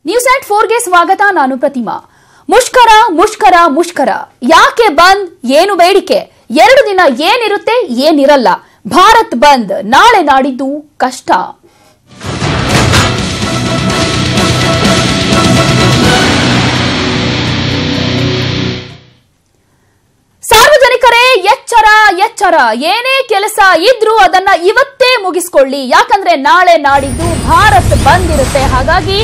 News@4 ಗೆ ಸ್ವಾಗತ. ನಾನು ಪ್ರತಿಮಾ. ಮುಷ್ಕರ ಯಾಕೆ ಬಂದ್, ಏನು ಬೇಡಿಕೆ, 2 ದಿನ ಏನಿರುತ್ತೆ ಏನಿರಲ್ಲ. ಭಾರತ್ ಬಂದ್ ನಾಳೆ ನಾಡಿದ್ದು ಕಷ್ಟ. ಸಾರ್ವಜನಿಕರೇ ಎಚ್ಚರ, ಏನೇ ಕೆಲಸ ಇದ್ರೂ ಅದನ್ನ ಇವತ್ತೇ ಮುಗಿಸ್ಕೊಳ್ಳಿ. ಯಾಕಂದ್ರೆ ನಾಳೆ ನಾಡಿದ್ದು ಭಾರತ್ ಬಂದ್ ಇರುತ್ತೆ. ಹಾಗಾಗಿ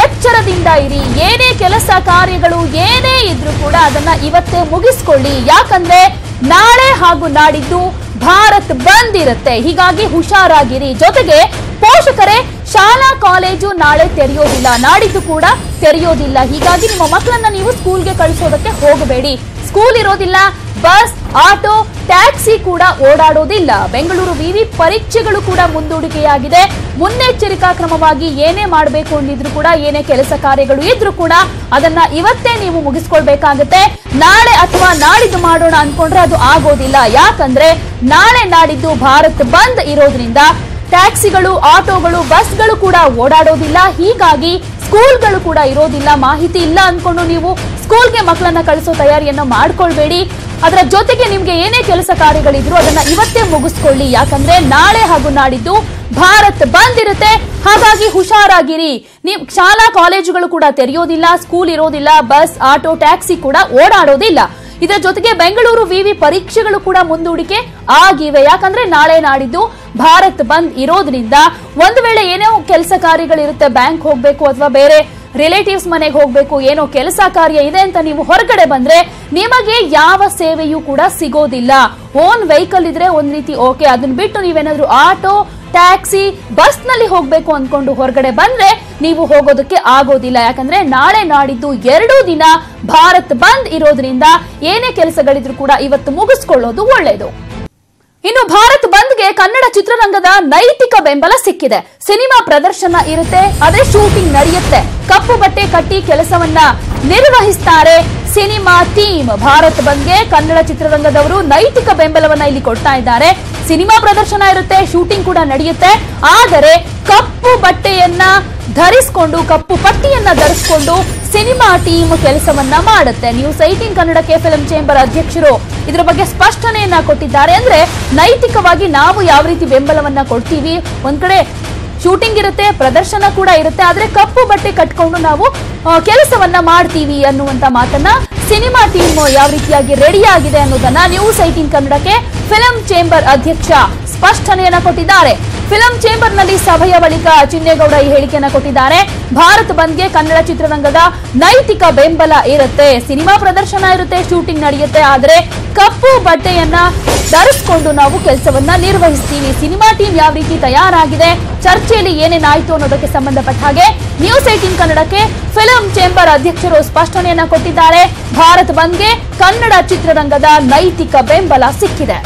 ಎಚ್ಚರದಿಂದ ಇರಿ. ಏನೇ ಕೆಲಸ ಕಾರ್ಯಗಳು ಏನೇ ಇದ್ರೂ ಕೂಡ ಅದನ್ನ ಇವತ್ತೇ ಮುಗಿಸ್ಕೊಳ್ಳಿ. ಯಾಕಂದ್ರೆ ನಾಳೆ ಹಾಗೂ ನಾಡಿದ್ದು ಭಾರತ್ ಬಂದ್ ಇರುತ್ತೆ. ಹೀಗಾಗಿ ಹುಷಾರಾಗಿರಿ. ಜೊತೆಗೆ ಪೋಷಕರೇ, ಶಾಲಾ ಕಾಲೇಜು ನಾಳೆ ತೆರೆಯೋದಿಲ್ಲ, ನಾಡಿದ್ದು ಕೂಡ ತೆರೆಯೋದಿಲ್ಲ. ಹೀಗಾಗಿ ನಿಮ್ಮ ಮಕ್ಕಳನ್ನ ನೀವು ಸ್ಕೂಲ್ಗೆ ಕಳಿಸೋದಕ್ಕೆ ಹೋಗಬೇಡಿ. ಸ್ಕೂಲ್ ಇರೋದಿಲ್ಲ, ಬಸ್, ಆಟೋ, ಟ್ಯಾಕ್ಸಿ ಕೂಡ ಓಡಾಡೋದಿಲ್ಲ. ಬೆಂಗಳೂರು ವಿವಿ ಪರೀಕ್ಷೆಗಳು ಕೂಡ ಮುಂದೂಡಿಕೆಯಾಗಿದೆ. ಮುನ್ನೆಚ್ಚರಿಕಾ ಕ್ರಮವಾಗಿ ಏನೇ ಮಾಡಬೇಕು ಅಂದಿದ್ರು ಕೂಡ, ಏನೇ ಕೆಲಸ ಕಾರ್ಯಗಳು ಇದ್ರೂ ಕೂಡ ಅದನ್ನ ಇವತ್ತೇ ನೀವು ಮುಗಿಸ್ಕೊಳ್ಬೇಕಾಗತ್ತೆ. ನಾಳೆ ಅಥವಾ ನಾಡಿದ್ದು ಮಾಡೋಣ ಅನ್ಕೊಂಡ್ರೆ ಅದು ಆಗೋದಿಲ್ಲ. ಯಾಕಂದ್ರೆ ನಾಳೆ ನಾಡಿದ್ದು ಭಾರತ್ ಬಂದ್ ಇರೋದ್ರಿಂದ ಟ್ಯಾಕ್ಸಿಗಳು, ಆಟೋಗಳು, ಬಸ್ಗಳು ಕೂಡ ಓಡಾಡೋದಿಲ್ಲ. ಹೀಗಾಗಿ ಸ್ಕೂಲ್ಗಳು ಕೂಡ ಇರೋದಿಲ್ಲ. ಮಾಹಿತಿ ಇಲ್ಲ ಅನ್ಕೊಂಡು ನೀವು ಸ್ಕೂಲ್ಗೆ ಮಕ್ಕಳನ್ನ ಕಳಿಸೋ ತಯಾರಿಯನ್ನ ಮಾಡ್ಕೊಳ್ಬೇಡಿ. ಅದರ ಜೊತೆಗೆ ನಿಮ್ಗೆ ಏನೇ ಕೆಲಸ ಕಾರ್ಯಗಳಿದ್ರು ಅದನ್ನ ಇವತ್ತೇ ಮುಗಿಸ್ಕೊಳ್ಳಿ. ಯಾಕಂದ್ರೆ ನಾಳೆ ಹಾಗೂ ನಾಡಿದ್ದು ಭಾರತ್ ಬಂದ್ ಇರುತ್ತೆ. ಹಾಗಾಗಿ ಹುಷಾರಾಗಿರಿ. ನೀವು ಶಾಲಾ ಕಾಲೇಜುಗಳು ಕೂಡ ತೆರೆಯೋದಿಲ್ಲ, ಸ್ಕೂಲ್ ಇರೋದಿಲ್ಲ, ಬಸ್, ಆಟೋ, ಟ್ಯಾಕ್ಸಿ ಕೂಡ ಓಡಾಡೋದಿಲ್ಲ. ಇದರ ಜೊತೆಗೆ ಬೆಂಗಳೂರು ವಿವಿ ಪರೀಕ್ಷೆಗಳು ಕೂಡ ಮುಂದೂಡಿಕೆ ಆಗಿವೆ. ಯಾಕಂದ್ರೆ ನಾಳೆ ನಾಡಿದ್ದು ಭಾರತ್ ಬಂದ್ ಇರೋದ್ರಿಂದ ಒಂದು ವೇಳೆ ಏನೋ ಕೆಲಸ ಕಾರ್ಯಗಳಿರುತ್ತೆ, ಬ್ಯಾಂಕ್ ಹೋಗ್ಬೇಕು ಅಥವಾ ಬೇರೆ ರಿಲೇಟಿವ್ಸ್ ಮನೆಗೆ ಹೋಗ್ಬೇಕು, ಏನೋ ಕೆಲಸ ಕಾರ್ಯ ಇದೆ ಅಂತ ನೀವು ಹೊರಗಡೆ ಬಂದ್ರೆ ನಿಮಗೆ ಯಾವ ಸೇವೆಯೂ ಕೂಡ ಸಿಗೋದಿಲ್ಲ. ಓನ್ ವೆಹಿಕಲ್ ಇದ್ರೆ ಒಂದ್ ರೀತಿ ಓಕೆ, ಅದನ್ನ ಬಿಟ್ಟು ನೀವೇನಾದ್ರೂ ಆಟೋ, ಟ್ಯಾಕ್ಸಿ, ಬಸ್ ನಲ್ಲಿ ಹೋಗ್ಬೇಕು ಅನ್ಕೊಂಡು ಹೊರಗಡೆ ಬಂದ್ರೆ ನೀವು ಹೋಗೋದಕ್ಕೆ ಆಗೋದಿಲ್ಲ. ಯಾಕಂದ್ರೆ ನಾಳೆ ನಾಡಿದ್ದು 2 ದಿನ ಭಾರತ್ ಬಂದ್ ಇರೋದ್ರಿಂದ ಏನೇ ಕೆಲಸಗಳಿದ್ರು ಕೂಡ ಇವತ್ತು ಮುಗಿಸ್ಕೊಳ್ಳೋದು ಒಳ್ಳೇದು. ಇನ್ನು ಭಾರತ್ ಬಂದ್ಗೆ ಕನ್ನಡ ಚಿತ್ರರಂಗದ ನೈತಿಕ ಬೆಂಬಲ ಸಿಕ್ಕಿದೆ. ಸಿನಿಮಾ ಪ್ರದರ್ಶನ ಇರುತ್ತೆ, ಅದೇ ಶೂಟಿಂಗ್ ನಡೆಯುತ್ತೆ. ಕಪ್ಪು ಬಟ್ಟೆ ಕಟ್ಟಿ ಕೆಲಸವನ್ನ ನಿರ್ವಹಿಸ್ತಾರೆ ಸಿನಿಮಾ ಟೀಮ್. ಭಾರತ್ ಬಂದ್ಗೆ ಕನ್ನಡ ಚಿತ್ರರಂಗದವರು ನೈತಿಕ ಬೆಂಬಲವನ್ನ ಇಲ್ಲಿ ಕೊಡ್ತಾ ಇದ್ದಾರೆ. ಸಿನಿಮಾ ಪ್ರದರ್ಶನ ಇರುತ್ತೆ, ಶೂಟಿಂಗ್ ಕೂಡ ನಡೆಯುತ್ತೆ. ಆದರೆ ಕಪ್ಪು ಬಟ್ಟೆಯನ್ನ ಧರಿಸಿಕೊಂಡು, ಕಪ್ಪು ಪಟ್ಟಿಯನ್ನ ಧರಿಸಿಕೊಂಡು ಸಿನಿಮಾ ಟೀಮ್ ಕೆಲಸವನ್ನ ಮಾಡುತ್ತೆ. News18 ಕನ್ನಡಕ್ಕೆ ಫಿಲ್ಮ್ ಚೇಂಬರ್ ಅಧ್ಯಕ್ಷರು ಇದರ ಬಗ್ಗೆ ಸ್ಪಷ್ಟನೆಯನ್ನ ಕೊಟ್ಟಿದ್ದಾರೆ. ಅಂದ್ರೆ ನೈತಿಕವಾಗಿ ನಾವು ಯಾವ ರೀತಿ ಬೆಂಬಲವನ್ನ ಕೊಡ್ತೀವಿ, ಒಂದ್ ಕಡೆ ಶೂಟಿಂಗ್ ಇರುತ್ತೆ, ಪ್ರದರ್ಶನ ಕೂಡ ಇರುತ್ತೆ, ಆದ್ರೆ ಕಪ್ಪು ಬಟ್ಟೆ ಕಟ್ಕೊಂಡು ನಾವು ಕೆಲಸವನ್ನ ಮಾಡ್ತೀವಿ ಅನ್ನುವಂತ ಮಾತನ್ನ ಸಿನಿಮಾ ಟೀಮ್ ಯಾವ ರೀತಿಯಾಗಿ ರೆಡಿ ಆಗಿದೆ ಅನ್ನೋದನ್ನ News18 ಕನ್ನಡಕ್ಕೆ ಫಿಲ್ಮ್ ಚೇಂಬರ್ ಅಧ್ಯಕ್ಷ ಸ್ಪಷ್ಟನೆಯನ್ನ ಕೊಟ್ಟಿದ್ದಾರೆ. ಫಿಲ್ಮ್ ಚೇಂಬರ್ ನಲ್ಲಿ ಸಭೆಯ ಬಳಿಕ ಚಿನ್ನೇಗೌಡ ಈ ಹೇಳಿಕೆಯನ್ನ ಕೊಟ್ಟಿದ್ದಾರೆ. ಭಾರತ್ ಬಂದ್ಗೆ ಕನ್ನಡ ಚಿತ್ರರಂಗದ ನೈತಿಕ ಬೆಂಬಲ ಇರುತ್ತೆ. ಸಿನಿಮಾ ಪ್ರದರ್ಶನ ಇರುತ್ತೆ, ಶೂಟಿಂಗ್ ನಡೆಯುತ್ತೆ, ಆದ್ರೆ ಕಪ್ಪು ಬಟ್ಟೆಯನ್ನ ಧರಿಸಿಕೊಂಡು ನಾವು ಕೆಲಸವನ್ನ ನಿರ್ವಹಿಸ್ತೀವಿ. ಸಿನಿಮಾ ಟೀಮ್ ಯಾವ ರೀತಿ ತಯಾರಾಗಿದೆ, ಚರ್ಚೆಯಲ್ಲಿ ಏನೇನಾಯ್ತು ಅನ್ನೋದಕ್ಕೆ ಸಂಬಂಧಪಟ್ಟ ಹಾಗೆ News18 ಕನ್ನಡಕ್ಕೆ ಫಿಲ್ಮ್ ಚೇಂಬರ್ ಅಧ್ಯಕ್ಷರು ಸ್ಪಷ್ಟನೆಯನ್ನ ಕೊಟ್ಟಿದ್ದಾರೆ. ಭಾರತ್ ಬಂದ್ಗೆ ಕನ್ನಡ ಚಿತ್ರರಂಗದ ನೈತಿಕ ಬೆಂಬಲ ಸಿಕ್ಕಿದೆ.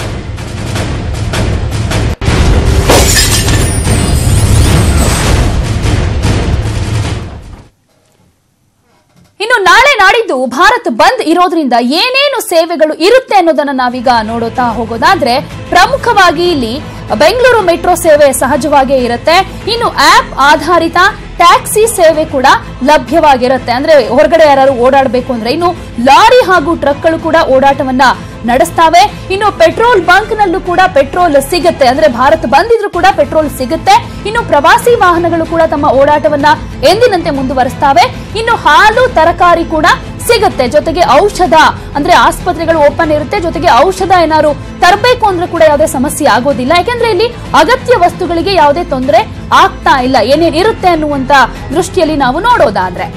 ಇನ್ನು ನಾಳೆ ನಾಡಿದ್ದು ಭಾರತ್ ಬಂದ್ ಇರೋದ್ರಿಂದ ಏನೇನು ಸೇವೆಗಳು ಇರುತ್ತೆ ಅನ್ನೋದನ್ನ ನಾವೀಗ ನೋಡುತ್ತಾ ಹೋಗೋದಾದ್ರೆ, ಪ್ರಮುಖವಾಗಿ ಇಲ್ಲಿ ಬೆಂಗಳೂರು ಮೆಟ್ರೋ ಸೇವೆ ಸಹಜವಾಗೇ ಇರುತ್ತೆ. ಇನ್ನು ಆಪ್ ಆಧಾರಿತ ಟ್ಯಾಕ್ಸಿ ಸೇವೆ ಕೂಡ ಲಭ್ಯವಾಗಿರುತ್ತೆ. ಅಂದ್ರೆ ಹೊರಗಡೆ ಯಾರು ಓಡಾಡಬೇಕು ಅಂದ್ರೆ, ಇನ್ನು ಲಾರಿ ಹಾಗೂ ಟ್ರಕ್ಗಳು ಕೂಡ ಓಡಾಟವನ್ನ ನಡೆಸ್ತಾವೆ. ಇನ್ನು ಪೆಟ್ರೋಲ್ ಬಂಕ್ ನಲ್ಲೂ ಕೂಡ ಪೆಟ್ರೋಲ್ ಸಿಗುತ್ತೆ. ಅಂದ್ರೆ ಭಾರತ್ ಬಂದಿದ್ರು ಕೂಡ ಪೆಟ್ರೋಲ್ ಸಿಗುತ್ತೆ. ಇನ್ನು ಪ್ರವಾಸಿ ವಾಹನಗಳು ಕೂಡ ತಮ್ಮ ಓಡಾಟವನ್ನ ಎಂದಿನಂತೆ ಮುಂದುವರಿಸ್ತಾವೆ. ಇನ್ನು ಹಾಲು, ತರಕಾರಿ ಕೂಡ ಸಿಗುತ್ತೆ. ಜೊತೆಗೆ ಔಷಧ, ಅಂದ್ರೆ ಆಸ್ಪತ್ರೆಗಳು ಓಪನ್ ಇರುತ್ತೆ. ಜೊತೆಗೆ ಔಷಧ ಏನಾದ್ರು ತರಬೇಕು ಅಂದ್ರೆ ಕೂಡ ಯಾವುದೇ ಸಮಸ್ಯೆ ಆಗೋದಿಲ್ಲ. ಯಾಕಂದ್ರೆ ಇಲ್ಲಿ ಅಗತ್ಯ ವಸ್ತುಗಳಿಗೆ ಯಾವುದೇ ತೊಂದರೆ ಆಗ್ತಾ ಇಲ್ಲ, ಏನೇನ್ ಇರುತ್ತೆ ಅನ್ನುವಂತ ದೃಷ್ಟಿಯಲ್ಲಿ ನಾವು ನೋಡೋದಾದ್ರೆ.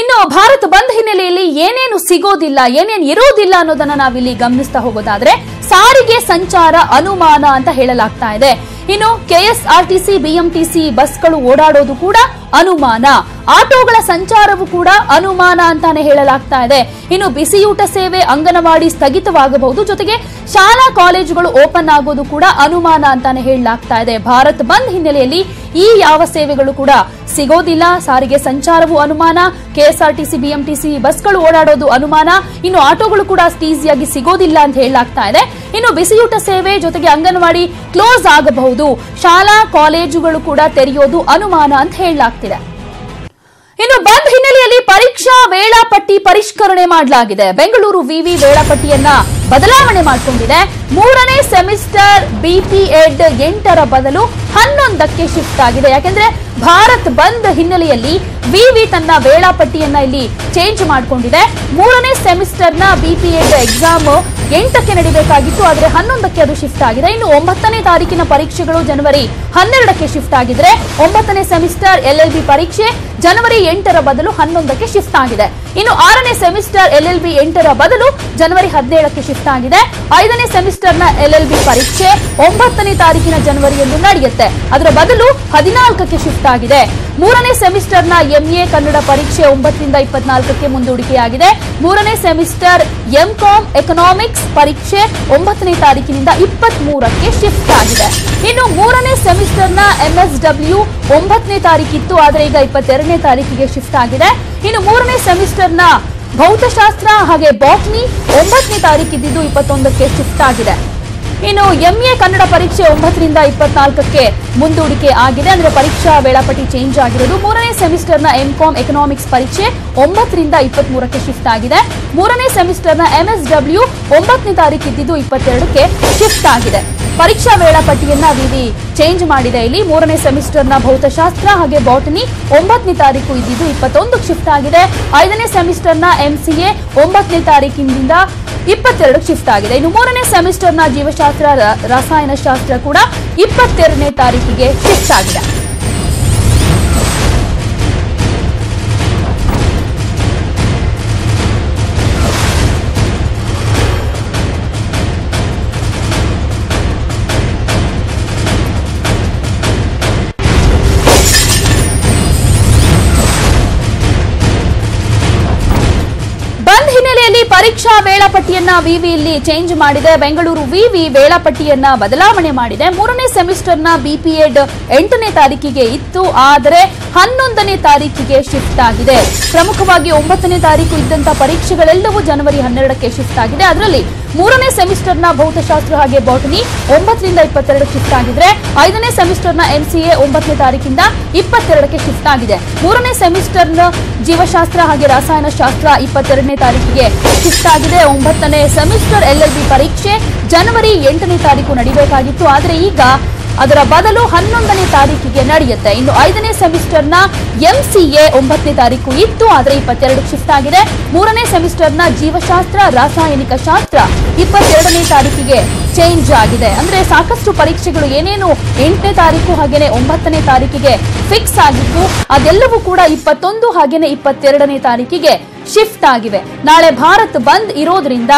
ಇನ್ನು ಭಾರತ್ ಬಂದ್ ಹಿನ್ನೆಲೆಯಲ್ಲಿ ಏನೇನು ಸಿಗೋದಿಲ್ಲ, ಏನೇನು ಇರೋದಿಲ್ಲ ಅನ್ನೋದನ್ನ ನಾವಿಲ್ಲಿ ಗಮನಿಸ್ತಾ ಹೋಗೋದಾದ್ರೆ, ಸಾರಿಗೆ ಸಂಚಾರ ಅನುಮಾನ ಅಂತ ಹೇಳಲಾಗ್ತಾ ಇದೆ. ಇನ್ನು KSRTC, BMTC ಬಸ್ಗಳು ಓಡಾಡೋದು ಕೂಡ ಅನುಮಾನ. ಆಟೋಗಳ ಸಂಚಾರವೂ ಕೂಡ ಅನುಮಾನ ಅಂತಾನೆ ಹೇಳಲಾಗ್ತಾ ಇದೆ. ಇನ್ನು ಬಿಸಿಯೂಟ ಸೇವೆ, ಅಂಗನವಾಡಿ ಸ್ಥಗಿತವಾಗಬಹುದು, ಜೊತೆಗೆ ಶಾಲಾ ಕಾಲೇಜುಗಳು ಓಪನ್ ಆಗೋದು ಕೂಡ ಅನುಮಾನ ಅಂತಾನೆ ಹೇಳಲಾಗ್ತಾ ಇದೆ. ಭಾರತ್ ಬಂದ್ ಹಿನ್ನೆಲೆಯಲ್ಲಿ ಈ ಯಾವ ಸೇವೆಗಳು ಕೂಡ ಸಿಗೋದಿಲ್ಲ. ಸಾರಿಗೆ ಸಂಚಾರವೂ ಅನುಮಾನ, ಕೆಎಸ್ಆರ್ಟಿಸಿ, ಬಿಎಂಟಿಸಿ ಬಸ್ಗಳು ಓಡಾಡೋದು ಅನುಮಾನ, ಇನ್ನು ಆಟೋಗಳು ಕೂಡ ಅಷ್ಟು ಈಸಿಯಾಗಿ ಸಿಗೋದಿಲ್ಲ ಅಂತ ಹೇಳಲಾಗ್ತಾ ಇದೆ. ಇನ್ನು ಬಿಸಿಯೂಟ ಸೇವೆ ಜೊತೆಗೆ ಅಂಗನವಾಡಿ ಕ್ಲೋಸ್ ಆಗಬಹುದು, ಶಾಲಾ ಕಾಲೇಜುಗಳು ಕೂಡ ತೆರೆಯೋದು ಅನುಮಾನ ಅಂತ ಹೇಳಲಾಗ್ತಿದೆ. ಇನ್ನು ಬಂದ್ ಹಿನ್ನೆಲೆಯಲ್ಲಿ ಪರೀಕ್ಷಾ ವೇಳಾಪಟ್ಟಿ ಪರಿಷ್ಕರಣೆ ಮಾಡಲಾಗಿದೆ. ಬೆಂಗಳೂರು ವಿವಿ ವೇಳಾಪಟ್ಟಿಯನ್ನ ಬದಲಾವಣೆ ಮಾಡಿಕೊಂಡಿದೆ. 3ನೇ ಸೆಮಿಸ್ಟರ್ ಬಿಪಿಎಡ್ 8ರ ಬದಲು 11ಕ್ಕೆ ಶಿಫ್ಟ್ ಆಗಿದೆ. ಯಾಕೆಂದ್ರೆ ಭಾರತ್ ಬಂದ್ ಹಿನ್ನೆಲೆಯಲ್ಲಿ ವಿವಿ ತನ್ನ ವೇಳಾಪಟ್ಟಿಯನ್ನ ಇಲ್ಲಿ ಚೇಂಜ್ ಮಾಡಿಕೊಂಡಿದೆ. 3ನೇ ಸೆಮಿಸ್ಟರ್ನ ಬಿಪಿಎಡ್ ಎಕ್ಸಾಮ್ 8ಕ್ಕೆ ನಡೀಬೇಕಾಗಿತ್ತು, ಆದರೆ 11ಕ್ಕೆ ಅದು ಶಿಫ್ಟ್ ಆಗಿದೆ. ಇನ್ನು 9ನೇ ತಾರೀಕಿನ ಪರೀಕ್ಷೆಗಳು ಜನವರಿ 12ಕ್ಕೆ ಶಿಫ್ಟ್ ಆಗಿದ್ರೆ 9ನೇ ಸೆಮಿಸ್ಟರ್ ಎಲ್ಎಲ್ಬಿ ಪರೀಕ್ಷೆ ಜನವರಿ 8ರ ಬದಲು 11ಕ್ಕೆ ಶಿಫ್ಟ್ ಆಗಿದೆ. ಇನ್ನು 6ನೇ ಸೆಮಿಸ್ಟರ್ ಎಲ್ಎಲ್ಬಿ 8ರ ಬದಲು ಜನವರಿ 17ಕ್ಕೆ ಶಿಫ್ಟ್ ಆಗಿದೆ. 5ನೇ ಸೆಮಿಸ್ಟರ್ನ ಎಲ್ಎಲ್ಬಿ ಪರೀಕ್ಷೆ 9ನೇ ತಾರೀಕಿನ ಜನವರಿಯಲ್ಲಿ ನಡೆಯುತ್ತೆ, ಅದರ ಬದಲು 14ಕ್ಕೆ ಶಿಫ್ಟ್ ಆಗಿದೆ. 3ನೇ ಸೆಮಿಸ್ಟರ್ನ ಎಂಎ ಕನ್ನಡ ಪರೀಕ್ಷೆ 9ರಿಂದ 24ಕ್ಕೆ ಮುಂದೂಡಿಕೆಯಾಗಿದೆ. 3ನೇ ಸೆಮಿಸ್ಟರ್ ಎಂಕಾಂ ಎಕನಾಮಿಕ್ಸ್ ಪರೀಕ್ಷೆ 9ನೇ ತಾರೀಕಿನಿಂದ 23ಕ್ಕೆ ಶಿಫ್ಟ್ ಆಗಿದೆ. ಇನ್ನು 3ನೇ ಸೆಮಿಸ್ಟರ್ನ ಎಂಎಸ್ಡಬ್ಲ್ಯೂ 9ನೇ ತಾರೀಕಿತ್ತು, ಆದರೆ ಈಗ 22ನೇ ತಾರೀಕಿಗೆ ಶಿಫ್ಟ್ ಆಗಿದೆ. ಇನ್ನು 3ನೇ ಸೆಮಿಸ್ಟರ್ನ ಭೌತಶಾಸ್ತ್ರ ಹಾಗೆ ಬಾಟ್ನಿ 9ನೇ ತಾರೀಕಿದ್ದು 21ಕ್ಕೆ ಶಿಫ್ಟ್ ಆಗಿದೆ. ಇನ್ನು ಎಂಎ ಕನ್ನಡ ಪರೀಕ್ಷೆ 9ರಿಂದ 24ಕ್ಕೆ ಮುಂದೂಡಿಕೆ ಆಗಿದೆ, ಅಂದ್ರೆ ಪರೀಕ್ಷಾ ವೇಳಾಪಟ್ಟಿ ಚೇಂಜ್ ಆಗಿರೋದು. 3ನೇ ಸೆಮಿಸ್ಟರ್ನ ಎಂಕಾಂ ಎಕನಾಮಿಕ್ಸ್ ಪರೀಕ್ಷೆ 9ರಿಂದ 23ಕ್ಕೆ ಶಿಫ್ಟ್ ಆಗಿದೆ. 3ನೇ ಸೆಮಿಸ್ಟರ್ನ ಎಂಎಸ್ಡಬ್ಲ್ಯೂ 9ನೇ ತಾರೀಕಿದ್ದು 22ಕ್ಕೆ ಶಿಫ್ಟ್ ಆಗಿದೆ. ಪರೀಕ್ಷಾ ವೇಳಾಪಟ್ಟಿಯನ್ನ ವಿವಿ ಚೇಂಜ್ ಮಾಡಿದೆ. ಇಲ್ಲಿ 3ನೇ ಸೆಮಿಸ್ಟರ್ನ ಭೌತಶಾಸ್ತ್ರ ಹಾಗೆ ಬಾಟನಿ 9ನೇ ತಾರೀಕು ಇದ್ದಿದ್ದು 21ಕ್ಕೆ ಶಿಫ್ಟ್ ಆಗಿದೆ. 5ನೇ ಸೆಮಿಸ್ಟರ್ನ ಎಂಸಿಎ 9ನೇ ತಾರೀಕಿನಿಂದ 22ಕ್ಕೆ ಶಿಫ್ಟ್ ಆಗಿದೆ. ಇನ್ನು 3ನೇ ಸೆಮಿಸ್ಟರ್ನ ಜೀವಶಾಸ್ತ್ರ, ರಸಾಯನಶಾಸ್ತ್ರ ಕೂಡ 22ನೇ ತಾರೀಕಿಗೆ ಶಿಫ್ಟ್ ಆಗಿದೆ. ಪರೀಕ್ಷಾ ವೇಳಾಪಟ್ಟಿಯನ್ನ ವಿವಿ ಇಲ್ಲಿ ಚೇಂಜ್ ಮಾಡಿದೆ. ಬೆಂಗಳೂರು ವಿವಿ ವೇಳಾಪಟ್ಟಿಯನ್ನ ಬದಲಾವಣೆ ಮಾಡಿದೆ. 3ನೇ ಸೆಮಿಸ್ಟರ್ನ ಬಿಪಿಎಡ್ 8ನೇ ತಾರೀಕಿಗೆ ಇತ್ತು, ಆದರೆ 11ನೇ ತಾರೀಕಿಗೆ ಶಿಫ್ಟ್ ಆಗಿದೆ. ಪ್ರಮುಖವಾಗಿ 9ನೇ ತಾರೀಕು ಇದ್ದಂತ ಪರೀಕ್ಷೆಗಳೆಲ್ಲವೂ ಜನವರಿ 12ಕ್ಕೆ ಶಿಫ್ಟ್ ಆಗಿದೆ. ಅದರಲ್ಲಿ 3ನೇ ಸೆಮಿಸ್ಟರ್ನ ಭೌತಶಾಸ್ತ್ರ ಹಾಗೆ ಬಾಟನಿ 9ರಿಂದ 22ಕ್ಕೆ ಶಿಫ್ಟ್ ಆಗಿದ್ರೆ 5ನೇ ಸೆಮಿಸ್ಟರ್ನ ಎಂಸಿಎ 9ನೇ ತಾರೀಕಿಂದ 22ಕ್ಕೆ ಶಿಫ್ಟ್ ಆಗಿದೆ. 3ನೇ ಸೆಮಿಸ್ಟರ್ನ ಜೀವಶಾಸ್ತ್ರ ಹಾಗೆ ರಸಾಯನಶಾಸ್ತ್ರ 22ನೇ ತಾರೀಕಿಗೆ ಶಿಫ್ಟ್ ಆಗಿದೆ. 9ನೇ ಸೆಮಿಸ್ಟರ್ ಎಲ್ಎಲ್ಬಿ ಪರೀಕ್ಷೆ ಜನವರಿ 8ನೇ ತಾರೀಕು ನಡೀಬೇಕಾಗಿತ್ತು, ಆದರೆ ಈಗ ಅದರ ಬದಲು 11ನೇ ತಾರೀಕಿಗೆ ನಡೆಯುತ್ತೆ. ಇನ್ನು 5ನೇ ಸೆಮಿಸ್ಟರ್ನ ಎಂಸಿಎ 9ನೇ ತಾರೀಕು ಇತ್ತು, ಆದರೆ 22ಕ್ಕೆ ಶಿಫ್ಟ್ ಆಗಿದೆ. 3ನೇ ಸೆಮಿಸ್ಟರ್ನ ಜೀವಶಾಸ್ತ್ರ ರಾಸಾಯನಿಕ ಶಾಸ್ತ್ರ 22ನೇ ತಾರೀಕಿಗೆ ಚೇಂಜ್ ಆಗಿದೆ. ಅಂದ್ರೆ ಸಾಕಷ್ಟು ಪರೀಕ್ಷೆಗಳು ಏನೇನು 8ನೇ ತಾರೀಕು ಹಾಗೇನೆ 9ನೇ ತಾರೀಕಿಗೆ ಫಿಕ್ಸ್ ಆಗಿದ್ದು ಅದೆಲ್ಲವೂ ಕೂಡ 21 ಹಾಗೇನೆ 22ನೇ ತಾರೀಕಿಗೆ ಶಿಫ್ಟ್ ಆಗಿವೆ. ನಾಳೆ ಭಾರತ್ ಬಂದ್ ಇರೋದ್ರಿಂದ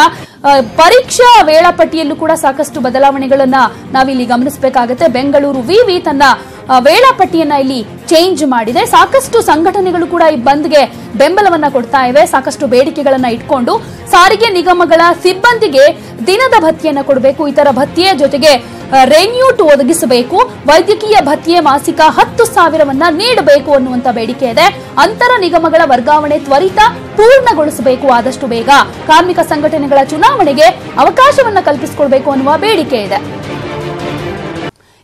ಪರೀಕ್ಷಾ ವೇಳಾಪಟ್ಟಿಯಲ್ಲೂ ಕೂಡ ಸಾಕಷ್ಟು ಬದಲಾವಣೆಗಳನ್ನ ನಾವಿಲ್ಲಿ ಗಮನಿಸಬೇಕಾಗುತ್ತೆ. ಬೆಂಗಳೂರು ವಿವಿ ತನ್ನ ವೇಳಾಪಟ್ಟಿಯನ್ನ ಇಲ್ಲಿ ಚೇಂಜ್ ಮಾಡಿದೆ. ಸಾಕಷ್ಟು ಸಂಘಟನೆಗಳು ಕೂಡ ಈ ಬಂದ್ಗೆ ಬೆಂಬಲವನ್ನ ಕೊಡ್ತಾ ಇವೆ. ಸಾಕಷ್ಟು ಬೇಡಿಕೆಗಳನ್ನ ಇಟ್ಕೊಂಡು ಸಾರಿಗೆ ನಿಗಮಗಳ ಸಿಬ್ಬಂದಿಗೆ ದಿನದ ಭತ್ಯೆಯನ್ನ ಕೊಡಬೇಕು, ಇತರ ಭತ್ಯೆ ಜೊತೆಗೆ ರೆನ್ಯೂಟ್ ಒದಗಿಸಬೇಕು, ವೈದ್ಯಕೀಯ ಭತ್ಯೆ ಮಾಸಿಕ 10,000ವನ್ನ ನೀಡಬೇಕು ಅನ್ನುವಂತ ಬೇಡಿಕೆ ಇದೆ. ಅಂತರ ನಿಗಮಗಳ ವರ್ಗಾವಣೆ ತ್ವರಿತ ಪೂರ್ಣಗೊಳಿಸಬೇಕು ಆದಷ್ಟು ಬೇಗ. ಕಾರ್ಮಿಕ ಸಂಘಟನೆಗಳ ಚುನಾವಣೆಗೆ ಅವಕಾಶವನ್ನ ಕಲ್ಪಿಸಿಕೊಡಬೇಕು ಅನ್ನುವ ಬೇಡಿಕೆ ಇದೆ.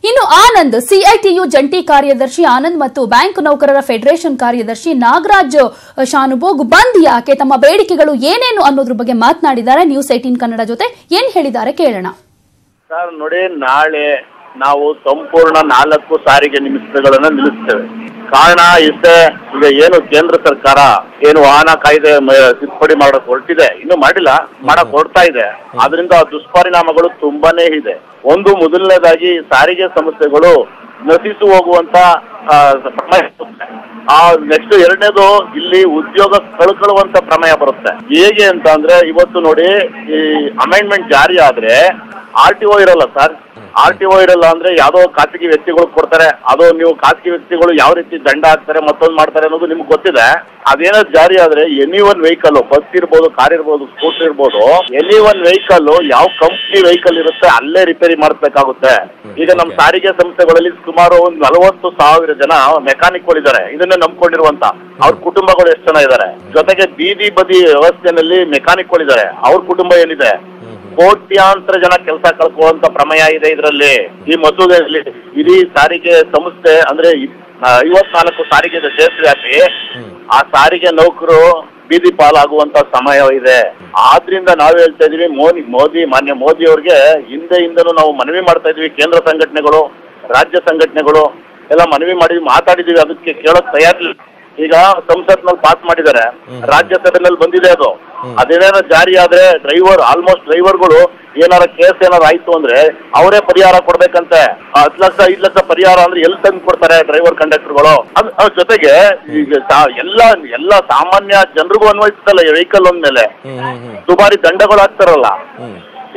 ಇನ್ನು ಆನಂದ್, ಸಿಐಟಿಯು ಜಂಟಿ ಕಾರ್ಯದರ್ಶಿ ಆನಂದ್ ಮತ್ತು ಬ್ಯಾಂಕ್ ನೌಕರರ ಫೆಡರೇಷನ್ ಕಾರ್ಯದರ್ಶಿ ನಾಗರಾಜ್ ಶಾನುಭೋಗ್ ಬಂದ್ ಯಾಕೆ, ತಮ್ಮ ಬೇಡಿಕೆಗಳು ಏನೇನು ಅನ್ನೋದ್ರ ಬಗ್ಗೆ ಮಾತನಾಡಿದ್ದಾರೆ. ನ್ಯೂಸ್ 18 ಕನ್ನಡ ಜೊತೆ ಏನ್ ಹೇಳಿದ್ದಾರೆ ಕೇಳೋಣ. ಸರ್ ನೋಡಿ, ನಾಳೆ ನಾವು ಸಂಪೂರ್ಣ 4 ಸಾರಿಗೆ ನಿಮಿಷಗಳನ್ನ ನಿಲ್ಲಿಸ್ತೇವೆ. ಕಾರಣ ಇಷ್ಟೇ, ಈಗ ಏನು ಕೇಂದ್ರ ಸರ್ಕಾರ ಏನು ವಾಹನ ಕಾಯ್ದೆ ತಿದ್ದುಪಡಿ ಮಾಡಕ್ ಹೊರಟಿದೆ, ಇನ್ನು ಮಾಡಿಲ್ಲ, ಮಾಡಕ್ ಹೊರಡ್ತಾ ಇದೆ. ಆದ್ರಿಂದ ದುಷ್ಪರಿಣಾಮಗಳು ತುಂಬಾನೇ ಇದೆ. ಒಂದು, ಮೊದಲನೇದಾಗಿ ಸಾರಿಗೆ ಸಂಸ್ಥೆಗಳು ನಶಿಸಿ ಹೋಗುವಂತ ಪ್ರಮೇಯ ಬರುತ್ತೆ. ನೆಕ್ಸ್ಟ್ ಎರಡನೇದು, ಇಲ್ಲಿ ಉದ್ಯೋಗ ಕಳ್ಕೊಳ್ಳುವಂತ ಪ್ರಮೇಯ ಬರುತ್ತೆ. ಹೇಗೆ ಅಂತ ಅಂದ್ರೆ, ಇವತ್ತು ನೋಡಿ, ಈ ಅಮೆಂಡ್ಮೆಂಟ್ ಜಾರಿ ಆದ್ರೆ RTO ಇರಲ್ಲ ಸರ್. RTO ಇರಲ್ಲ ಅಂದ್ರೆ ಯಾವ್ದೋ ಖಾಸಗಿ ವ್ಯಕ್ತಿಗಳು ಕೊಡ್ತಾರೆ, ಅದು ನೀವು ಖಾಸಗಿ ವ್ಯಕ್ತಿಗಳು ಯಾವ ರೀತಿ ದಂಡ ಹಾಕ್ತಾರೆ ಮತ್ತೊಂದು ಮಾಡ್ತಾರೆ ಅನ್ನೋದು ನಿಮ್ಗೆ ಗೊತ್ತಿದೆ. ಅದೇನೋ ಜಾರಿ ಆದ್ರೆ ಎನಿ ಒನ್ ವೆಹಿಕಲ್, ಬಸ್ ಇರ್ಬೋದು, ಕಾರ್ ಇರ್ಬೋದು, ಸ್ಕೂಟರ್ ಇರ್ಬೋದು, ಎನಿ ಒನ್ ವೆಹಿಕಲ್ ಯಾವ ಕಂಪ್ನಿ ವೆಹಿಕಲ್ ಇರುತ್ತೆ ಅಲ್ಲೇ ರಿಪೇರಿ ಮಾಡಿಸ್ಬೇಕಾಗುತ್ತೆ. ಈಗ ನಮ್ಮ ಸಾರಿಗೆ ಸಂಸ್ಥೆಗಳಲ್ಲಿ ಸುಮಾರು 40,000 ಜನ ಮೆಕ್ಯಾನಿಕ್ಗಳಿದ್ದಾರೆ, ಇದನ್ನೇ ನಂಬ್ಕೊಂಡಿರುವಂತ. ಅವ್ರ ಕುಟುಂಬಗಳು ಎಷ್ಟು ಜನ ಇದ್ದಾರೆ, ಜೊತೆಗೆ ಬೀದಿ ಬದಿ ವ್ಯವಸ್ಥೆಯಲ್ಲಿ ಮೆಕ್ಯಾನಿಕ್ಗಳಿದ್ದಾರೆ, ಅವ್ರ ಕುಟುಂಬ ಏನಿದೆ. ಕೋಟ್ಯಾಂತರ ಜನ ಕೆಲಸ ಕಳ್ಕೊಳ್ಳುವಂತ ಪ್ರಮೇಯ ಇದೆ ಇದರಲ್ಲಿ, ಈ ಮಸೂದೆಯಲ್ಲಿ. ಇಡೀ ಸಾರಿಗೆ ಸಂಸ್ಥೆ ಅಂದ್ರೆ 54 ಸಾರಿಗೆ ದೇಶವ್ಯಾಪಿ, ಆ ಸಾರಿಗೆ ನೌಕರು ಬೀದಿ ಪಾಲಾಗುವಂತ ಸಮಯ ಇದೆ. ಆದ್ರಿಂದ ನಾವು ಹೇಳ್ತಾ ಇದೀವಿ, ಮಾನ್ಯ ಮೋದಿ ಅವ್ರಿಗೆ ಹಿಂದೆನೂ ನಾವು ಮನವಿ ಮಾಡ್ತಾ ಇದೀವಿ. ಕೇಂದ್ರ ಸಂಘಟನೆಗಳು, ರಾಜ್ಯ ಸಂಘಟನೆಗಳು ಎಲ್ಲ ಮನವಿ ಮಾಡಿದ್ವಿ, ಮಾತಾಡಿದೀವಿ, ಅದಕ್ಕೆ ಕೇಳೋಕ್ ತಯಾರಿಲ್ಲ. ಈಗ ಸಂಸತ್ನಲ್ಲಿ ಪಾಸ್ ಮಾಡಿದ್ದಾರೆ, ರಾಜ್ಯಸಭೆಯಲ್ಲಿ ಬಂದಿದೆ ಅದು. ಅದೇನಾರ ಜಾರಿ ಆದ್ರೆ ಆಲ್ಮೋಸ್ಟ್ ಡ್ರೈವರ್ಗಳು ಏನಾರ ಕೇಸ್ ಏನಾರ ಆಯ್ತು ಅಂದ್ರೆ ಅವರೇ ಪರಿಹಾರ ಕೊಡ್ಬೇಕಂತೆ. 10 ಲಕ್ಷ 5 ಲಕ್ಷ ಪರಿಹಾರ ಅಂದ್ರೆ ಎಲ್ಲಿ ತಂದು ಕೊಡ್ತಾರೆ ಡ್ರೈವರ್ ಕಂಡಕ್ಟರ್ಗಳು? ಅದ್ರ ಜೊತೆಗೆ ಈಗ ಎಲ್ಲ ಸಾಮಾನ್ಯ ಜನರಿಗೂ ಅನ್ವಯಿಸ್ತಲ್ಲ ವೆಹಿಕಲ್ ಅಂದ್ಮೇಲೆ ದುಬಾರಿ ದಂಡಗಳು ಹಾಕ್ತಾರಲ್ಲ.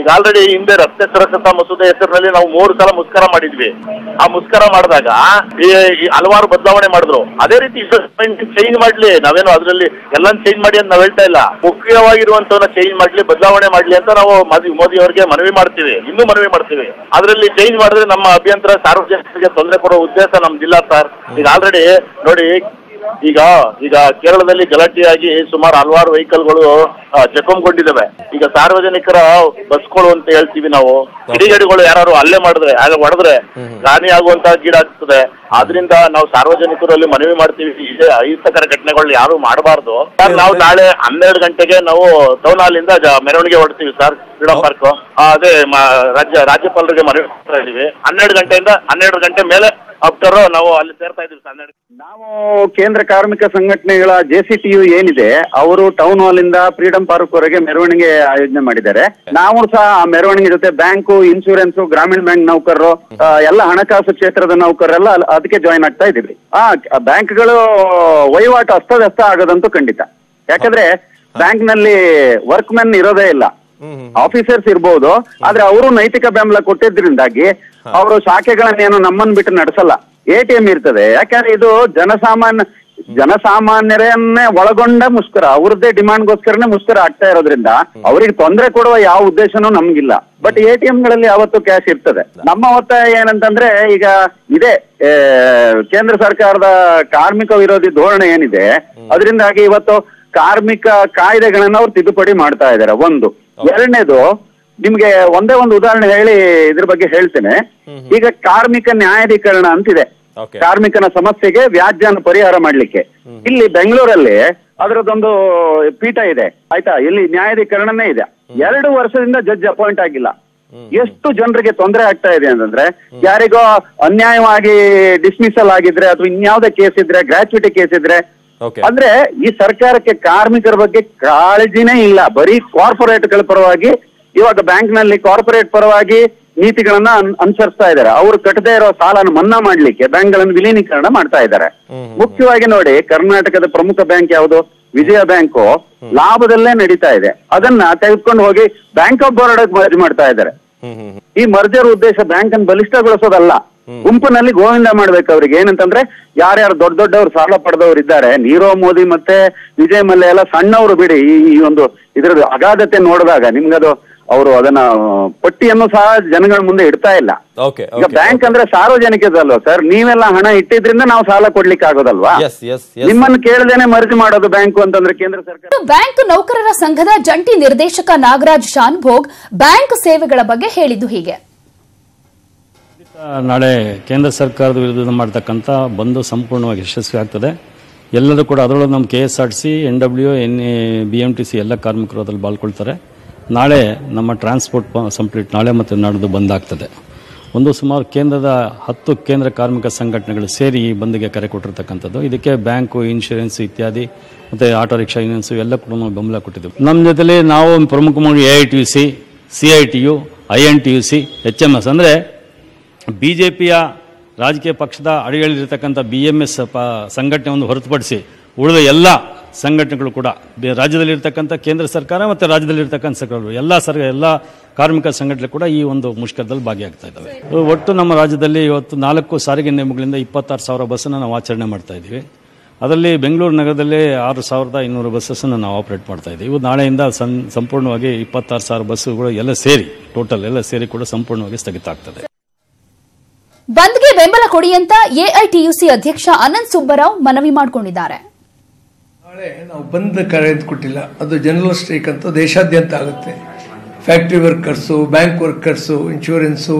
ಈಗ ಆಲ್ರೆಡಿ ಹಿಂದೆ ರಸ್ತೆ ಸುರಕ್ಷತಾ ಮಸೂದೆ ಹೆಸರಿನಲ್ಲಿ ನಾವು 3 ಸಲ ಮುಷ್ಕರ ಮಾಡಿದ್ವಿ. ಆ ಮುಷ್ಕರ ಮಾಡಿದಾಗ ಈ ಹಲವಾರು ಬದಲಾವಣೆ ಮಾಡಿದ್ರು. ಅದೇ ರೀತಿ ಚೇಂಜ್ ಮಾಡ್ಲಿ, ನಾವೇನು ಅದ್ರಲ್ಲಿ ಎಲ್ಲಾನು ಚೇಂಜ್ ಮಾಡಿ ಅಂತ ನಾವ್ ಹೇಳ್ತಾ ಇಲ್ಲ. ಮುಖ್ಯವಾಗಿರುವಂತವನ್ನ ಚೇಂಜ್ ಮಾಡ್ಲಿ, ಬದಲಾವಣೆ ಮಾಡ್ಲಿ ಅಂತ ನಾವು ಮೋದಿ ಅವರಿಗೆ ಮನವಿ ಮಾಡ್ತೀವಿ, ಇನ್ನೂ ಮನವಿ ಮಾಡ್ತೀವಿ. ಅದ್ರಲ್ಲಿ ಚೇಂಜ್ ಮಾಡಿದ್ರೆ ನಮ್ಮ ಅಭ್ಯಂತರ ಸಾರ್ವಜನಿಕರಿಗೆ ತೊಂದರೆ ಕೊಡೋ ಉದ್ದೇಶ ನಮ್ದಿಲ್ಲ ಸರ್. ಈಗ ಆಲ್ರೆಡಿ ನೋಡಿ, ಈಗ ಕೇರಳದಲ್ಲಿ ಗಲಾಟೆಯಾಗಿ ಸುಮಾರು ಹಲವಾರು ವೆಹಿಕಲ್ಗಳು ಜಖಂಗೊಂಡಿದ್ದಾವೆ. ಈಗ ಸಾರ್ವಜನಿಕರ ಬಸ್ಗಳು ಅಂತ ಹೇಳ್ತೀವಿ ನಾವು, ಕಿಡಿಗೇಡಿಗಳು ಯಾರು ಅಲ್ಲೇ ಹೊಡೆದ್ರೆ ಹಾನಿ ಆಗುವಂತಹ ಗೀಡಾಗ್ತದೆ. ಆದ್ರಿಂದ ನಾವು ಸಾರ್ವಜನಿಕರಲ್ಲಿ ಮನವಿ ಮಾಡ್ತೀವಿ, ಇದೇ ಅಹಿತಕರ ಘಟನೆಗಳು ಯಾರು ಮಾಡಬಾರ್ದು ಸರ್. ನಾವು ನಾಳೆ 12 ಗಂಟೆಗೆ ನಾವು ಟೌನ್ ಹಾಲ್ ಇಂದ ಮೆರವಣಿಗೆ ಹೊಡ್ತೀವಿ ಸರ್, ಫ್ರೀಡಂ ಪಾರ್ಕ್. ಅದೇ ರಾಜ್ಯಪಾಲರಿಗೆ ಮನವಿ ಮಾಡ್ತಾ ಇದೀವಿ. 12 ಗಂಟೆಯಿಂದ 12 ಗಂಟೆ ಮೇಲೆ ಆಫ್ಟರ್ ನಾವು ಅಲ್ಲಿ ಸೇರ್ತಾ ಇದೀವಿ ಸರ್. ನಾವು ಕೇಂದ್ರ ಕಾರ್ಮಿಕ ಸಂಘಟನೆಗಳ JCTU ಏನಿದೆ, ಅವರು ಟೌನ್ ಹಾಲ್ ಇಂದ ಫ್ರೀಡಂ ಪಾರ್ಕ್ ವರೆಗೆ ಮೆರವಣಿಗೆ ಆಯೋಜನೆ ಮಾಡಿದ್ದಾರೆ. ನಾವು ಸಹ ಆ ಮೆರವಣಿಗೆ ಜೊತೆ ಬ್ಯಾಂಕು, ಇನ್ಶೂರೆನ್ಸ್, ಗ್ರಾಮೀಣ ಬ್ಯಾಂಕ್ ನೌಕರರು, ಎಲ್ಲ ಹಣಕಾಸು ಕ್ಷೇತ್ರದ ನೌಕರರೆಲ್ಲ ಅದಕ್ಕೆ ಜಾಯಿನ್ ಆಗ್ತಾ ಇದ್ದೀವಿ. ಬ್ಯಾಂಕ್ಗಳು ವಹಿವಾಟು ಅಸ್ತವ್ಯಸ್ತ ಆಗೋದಂತೂ ಖಂಡಿತ. ಯಾಕಂದ್ರೆ ಬ್ಯಾಂಕ್ ನಲ್ಲಿ ವರ್ಕ್ ಮೆನ್ ಇರೋದೇ ಇಲ್ಲ, ಆಫೀಸರ್ಸ್ ಇರ್ಬೋದು, ಆದ್ರೆ ಅವರು ನೈತಿಕ ಬೆಂಬಲ ಕೊಟ್ಟಿದ್ರಿಂದಾಗಿ ಅವರು ಶಾಖೆಗಳನ್ನೇನು ನಮ್ಮನ್ನು ಬಿಟ್ಟು ನಡೆಸಲ್ಲ. ATM ಇರ್ತದೆ. ಯಾಕಂದ್ರೆ ಇದು ಜನಸಾಮಾನ್ಯರನ್ನೇ ಒಳಗೊಂಡ ಮುಷ್ಕರ, ಅವ್ರದ್ದೇ ಡಿಮಾಂಡ್ಗೋಸ್ಕರನೇ ಮುಷ್ಕರ ಆಗ್ತಾ ಇರೋದ್ರಿಂದ ಅವ್ರಿಗೆ ತೊಂದರೆ ಕೊಡುವ ಯಾವ ಉದ್ದೇಶನೂ ನಮ್ಗಿಲ್ಲ. ಬಟ್ ATM ಗಳಲ್ಲಿ ಯಾವತ್ತೂ ಕ್ಯಾಶ್ ಇರ್ತದೆ. ನಮ್ಮ ಒತ್ತಾಯ ಏನಂತಂದ್ರೆ, ಈಗ ಇದೇ ಕೇಂದ್ರ ಸರ್ಕಾರದ ಕಾರ್ಮಿಕ ವಿರೋಧಿ ಧೋರಣೆ ಏನಿದೆ, ಅದರಿಂದಾಗಿ ಇವತ್ತು ಕಾರ್ಮಿಕ ಕಾಯ್ದೆಗಳನ್ನ ಅವ್ರು ತಿದ್ದುಪಡಿ ಮಾಡ್ತಾ ಇದ್ದಾರೆ. ಒಂದು. ಎರಡನೇದು, ನಿಮ್ಗೆ ಒಂದೇ ಒಂದು ಉದಾಹರಣೆ ಹೇಳಿ ಇದ್ರ ಬಗ್ಗೆ ಹೇಳ್ತೇನೆ. ಈಗ ಕಾರ್ಮಿಕ ನ್ಯಾಯಾಧೀಕರಣ ಅಂತಿದೆ, ಕಾರ್ಮಿಕನ ಸಮಸ್ಯೆಗೆ ವ್ಯಾಜ್ಯನ ಪರಿಹಾರ ಮಾಡ್ಲಿಕ್ಕೆ. ಇಲ್ಲಿ ಬೆಂಗಳೂರಲ್ಲಿ ಅದರದೊಂದು ಪೀಠ ಇದೆ, ಆಯ್ತಾ? ಇಲ್ಲಿ ನ್ಯಾಯಾಧೀಕರಣನೇ ಇದೆ. 2 ವರ್ಷದಿಂದ ಜಡ್ಜ್ ಅಪಾಯಿಂಟ್ ಆಗಿಲ್ಲ. ಎಷ್ಟು ಜನರಿಗೆ ತೊಂದರೆ ಆಗ್ತಾ ಇದೆ ಅಂತಂದ್ರೆ, ಯಾರಿಗೋ ಅನ್ಯಾಯವಾಗಿ ಡಿಸ್ಮಿಸಲ್ ಆಗಿದ್ರೆ ಅಥವಾ ಇನ್ಯಾವುದೇ ಕೇಸ್ ಇದ್ರೆ, ಗ್ರಾಚ್ಯುಟಿ ಕೇಸ್ ಇದ್ರೆ, ಅಂದ್ರೆ ಈ ಸರ್ಕಾರಕ್ಕೆ ಕಾರ್ಮಿಕರ ಬಗ್ಗೆ ಕಾಳಜಿನೇ ಇಲ್ಲ. ಬರೀ ಕಾರ್ಪೊರೇಟ್ಗಳ ಪರವಾಗಿ, ಇವಾಗ ಬ್ಯಾಂಕ್ ನಲ್ಲಿ ಕಾರ್ಪೊರೇಟ್ ಪರವಾಗಿ ನೀತಿಗಳನ್ನ ಅನುಸರಿಸ್ತಾ ಇದ್ದಾರೆ. ಅವರು ಕಟ್ಟದೇ ಇರೋ ಸಾಲನ ಮನ್ನಾ ಮಾಡ್ಲಿಕ್ಕೆ ಬ್ಯಾಂಕ್ಗಳನ್ನು ವಿಲೀನೀಕರಣ ಮಾಡ್ತಾ ಇದ್ದಾರೆ. ಮುಖ್ಯವಾಗಿ ನೋಡಿ, ಕರ್ನಾಟಕದ ಪ್ರಮುಖ ಬ್ಯಾಂಕ್ ಯಾವುದು? ವಿಜಯ ಬ್ಯಾಂಕು ಲಾಭದಲ್ಲೇ ನಡೀತಾ ಇದೆ. ಅದನ್ನ ತೆಗೆದುಕೊಂಡು ಹೋಗಿ ಬ್ಯಾಂಕ್ ಆಫ್ ಬರೋಡಾ ಮರ್ಜ್ ಮಾಡ್ತಾ ಇದ್ದಾರೆ. ಈ ಮರ್ಜರ್ ಉದ್ದೇಶ ಬ್ಯಾಂಕ್ ಅನ್ನು ಬಲಿಷ್ಠಗೊಳಿಸೋದಲ್ಲ, ಗುಂಪಿನಲ್ಲಿ ಗೋವಿಂದ ಮಾಡ್ಬೇಕು. ಅವ್ರಿಗೆ ಏನಂತಂದ್ರೆ, ಯಾರ್ಯಾರು ದೊಡ್ಡವರು ಸಾಲ ಪಡೆದವ್ರು ಇದ್ದಾರೆ, ನೀರವ್ ಮೋದಿ ಮತ್ತೆ ವಿಜಯ್ ಮಲ್ಯ ಎಲ್ಲ ಸಣ್ಣವರು ಬಿಡಿ, ಈ ಒಂದು ಇದ್ರದ್ದು ಅಗಾಧತೆ ನೋಡಿದಾಗ ನಿಮ್ಗದು ಅವರು ಅದನ್ನ ಪಟ್ಟಿಯನ್ನು ಸಹ ಜನಗಳ ಮುಂದೆ ಇಡ್ತಾ ಇಲ್ಲ. ಈಗ ಬ್ಯಾಂಕ್ ಅಂದ್ರೆ ಸಾರ್ವಜನಿಕದಲ್ವಾ ಸರ್? ನೀವೆಲ್ಲ ಹಣ ಇಟ್ಟಿದ್ರಿಂದ ನಾವು ಸಾಲ ಕೊಡ್ಲಿಕ್ಕೆ ಆಗೋದಲ್ವಾ? ನಿಮ್ಮನ್ನು ಕೇಳದೇನೆ ಮರ್ಜಿ ಮಾಡೋದು ಬ್ಯಾಂಕು ಅಂತಂದ್ರೆ ಕೇಂದ್ರ ಸರ್ಕಾರ. ಬ್ಯಾಂಕ್ ನೌಕರರ ಸಂಘದ ಜಂಟಿ ನಿರ್ದೇಶಕ ನಾಗರಾಜ್ ಶಾನ್ಭೋಗ್ ಬ್ಯಾಂಕ್ ಸೇವೆಗಳ ಬಗ್ಗೆ ಹೇಳಿದ್ದು ಹೀಗೆ. ನಾಳೆ ಕೇಂದ್ರ ಸರ್ಕಾರದ ವಿರುದ್ಧ ಮಾಡತಕ್ಕಂಥ ಬಂದು ಸಂಪೂರ್ಣವಾಗಿ ಯಶಸ್ವಿ ಆಗ್ತದೆ. ಎಲ್ಲರೂ ಕೂಡ ಅದರೊಳಗೆ ನಮ್ಮ KSRTC, NWO, BMTC ಎಲ್ಲ ಕಾರ್ಮಿಕರು ಅದ್ರಲ್ಲಿ ಬಾಳ್ಕೊಳ್ತಾರೆ. ನಾಳೆ ನಮ್ಮ ಟ್ರಾನ್ಸ್ಪೋರ್ಟ್ ಕಂಪ್ಲೀಟ್ ನಾಳೆ ಮತ್ತು ನಾಡ್ದು ಬಂದಾಗ್ತದೆ. ಸುಮಾರು ಕೇಂದ್ರದ 10 ಕೇಂದ್ರ ಕಾರ್ಮಿಕ ಸಂಘಟನೆಗಳು ಸೇರಿ ಈ ಬಂದ್ಗೆ ಕರೆ ಕೊಟ್ಟಿರ್ತಕ್ಕಂಥದ್ದು. ಇದಕ್ಕೆ ಬ್ಯಾಂಕು, ಇನ್ಶೂರೆನ್ಸ್ ಇತ್ಯಾದಿ ಮತ್ತು ಆಟೋ ರಿಕ್ಷಾ ಯೂನಿಯನ್ಸು ಎಲ್ಲ ಕೂಡ ನಾವು ಬೆಂಬಲ ಕೊಟ್ಟಿದ್ದೆವು. ನಮ್ಮ ಜೊತೆಲಿ ನಾವು ಪ್ರಮುಖವಾಗಿ AITUC, CITU, INTUC, HMS ಅಂದರೆ BJPಯ ರಾಜಕೀಯ ಪಕ್ಷದ ಅಡಿಗಳಿರ್ತಕ್ಕಂಥ BMS ಸಂಘಟನೆಯನ್ನು ಹೊರತುಪಡಿಸಿ ಉಳಿದ ಎಲ್ಲ ಸಂಘಟನೆಗಳು ಕೂಡ ರಾಜ್ಯದಲ್ಲಿರ್ತಕ್ಕಂಥ ಕೇಂದ್ರ ಸರ್ಕಾರ ಮತ್ತು ರಾಜ್ಯದಲ್ಲಿರ್ತಕ್ಕಂಥ ಸರ್ಕಾರಗಳು ಎಲ್ಲ ಕಾರ್ಮಿಕ ಸಂಘಟನೆ ಕೂಡ ಈ ಒಂದು ಮುಷ್ಕರದಲ್ಲಿ ಭಾಗಿಯಾಗ್ತಾ ಇದ್ದಾವೆ. ಒಟ್ಟು ನಮ್ಮ ರಾಜ್ಯದಲ್ಲಿ ಇವತ್ತು 4 ಸಾರಿಗೆ ನಿಯಮಗಳಿಂದ 26,000 ಬಸ್ಸನ್ನು ನಾವು ಆಚರಣೆ ಮಾಡ್ತಾ ಇದ್ದೀವಿ. ಅದರಲ್ಲಿ ಬೆಂಗಳೂರು ನಗರದಲ್ಲಿ 6,200 ಬಸ್ಸನ್ನು ನಾವು ಆಪರೇಟ್ ಮಾಡ್ತಾ ಇದ್ದೀವಿ. ಇವು ನಾಳೆಯಿಂದ ಸಂಪೂರ್ಣವಾಗಿ 26,000 ಬಸ್ಸುಗಳು ಎಲ್ಲ ಸೇರಿ ಕೂಡ ಸಂಪೂರ್ಣವಾಗಿ ಸ್ಥಗಿತ ಆಗ್ತದೆ. ಬಂದ್ಗೆ ಬೆಂಬಲ ಕೊಡಿ ಅಂತ ಎಐಟಿಯುಸಿ ಅಧ್ಯಕ್ಷ ಅನಂತ್ ಸುಬ್ಬರಾವ್ ಮನವಿ ಮಾಡಿಕೊಂಡಿದ್ದಾರೆ. ನಾಳೆ ನಾವು ಬಂದ್ ಕರೆ ಕೊಟ್ಟಿಲ್ಲ, ಅದು ಜನರಲ್ ಸ್ಟ್ರೈಕ್ ಅಂತ ದೇಶಾದ್ಯಂತ ಆಗುತ್ತೆ. Factory workers, bank workers, insurance,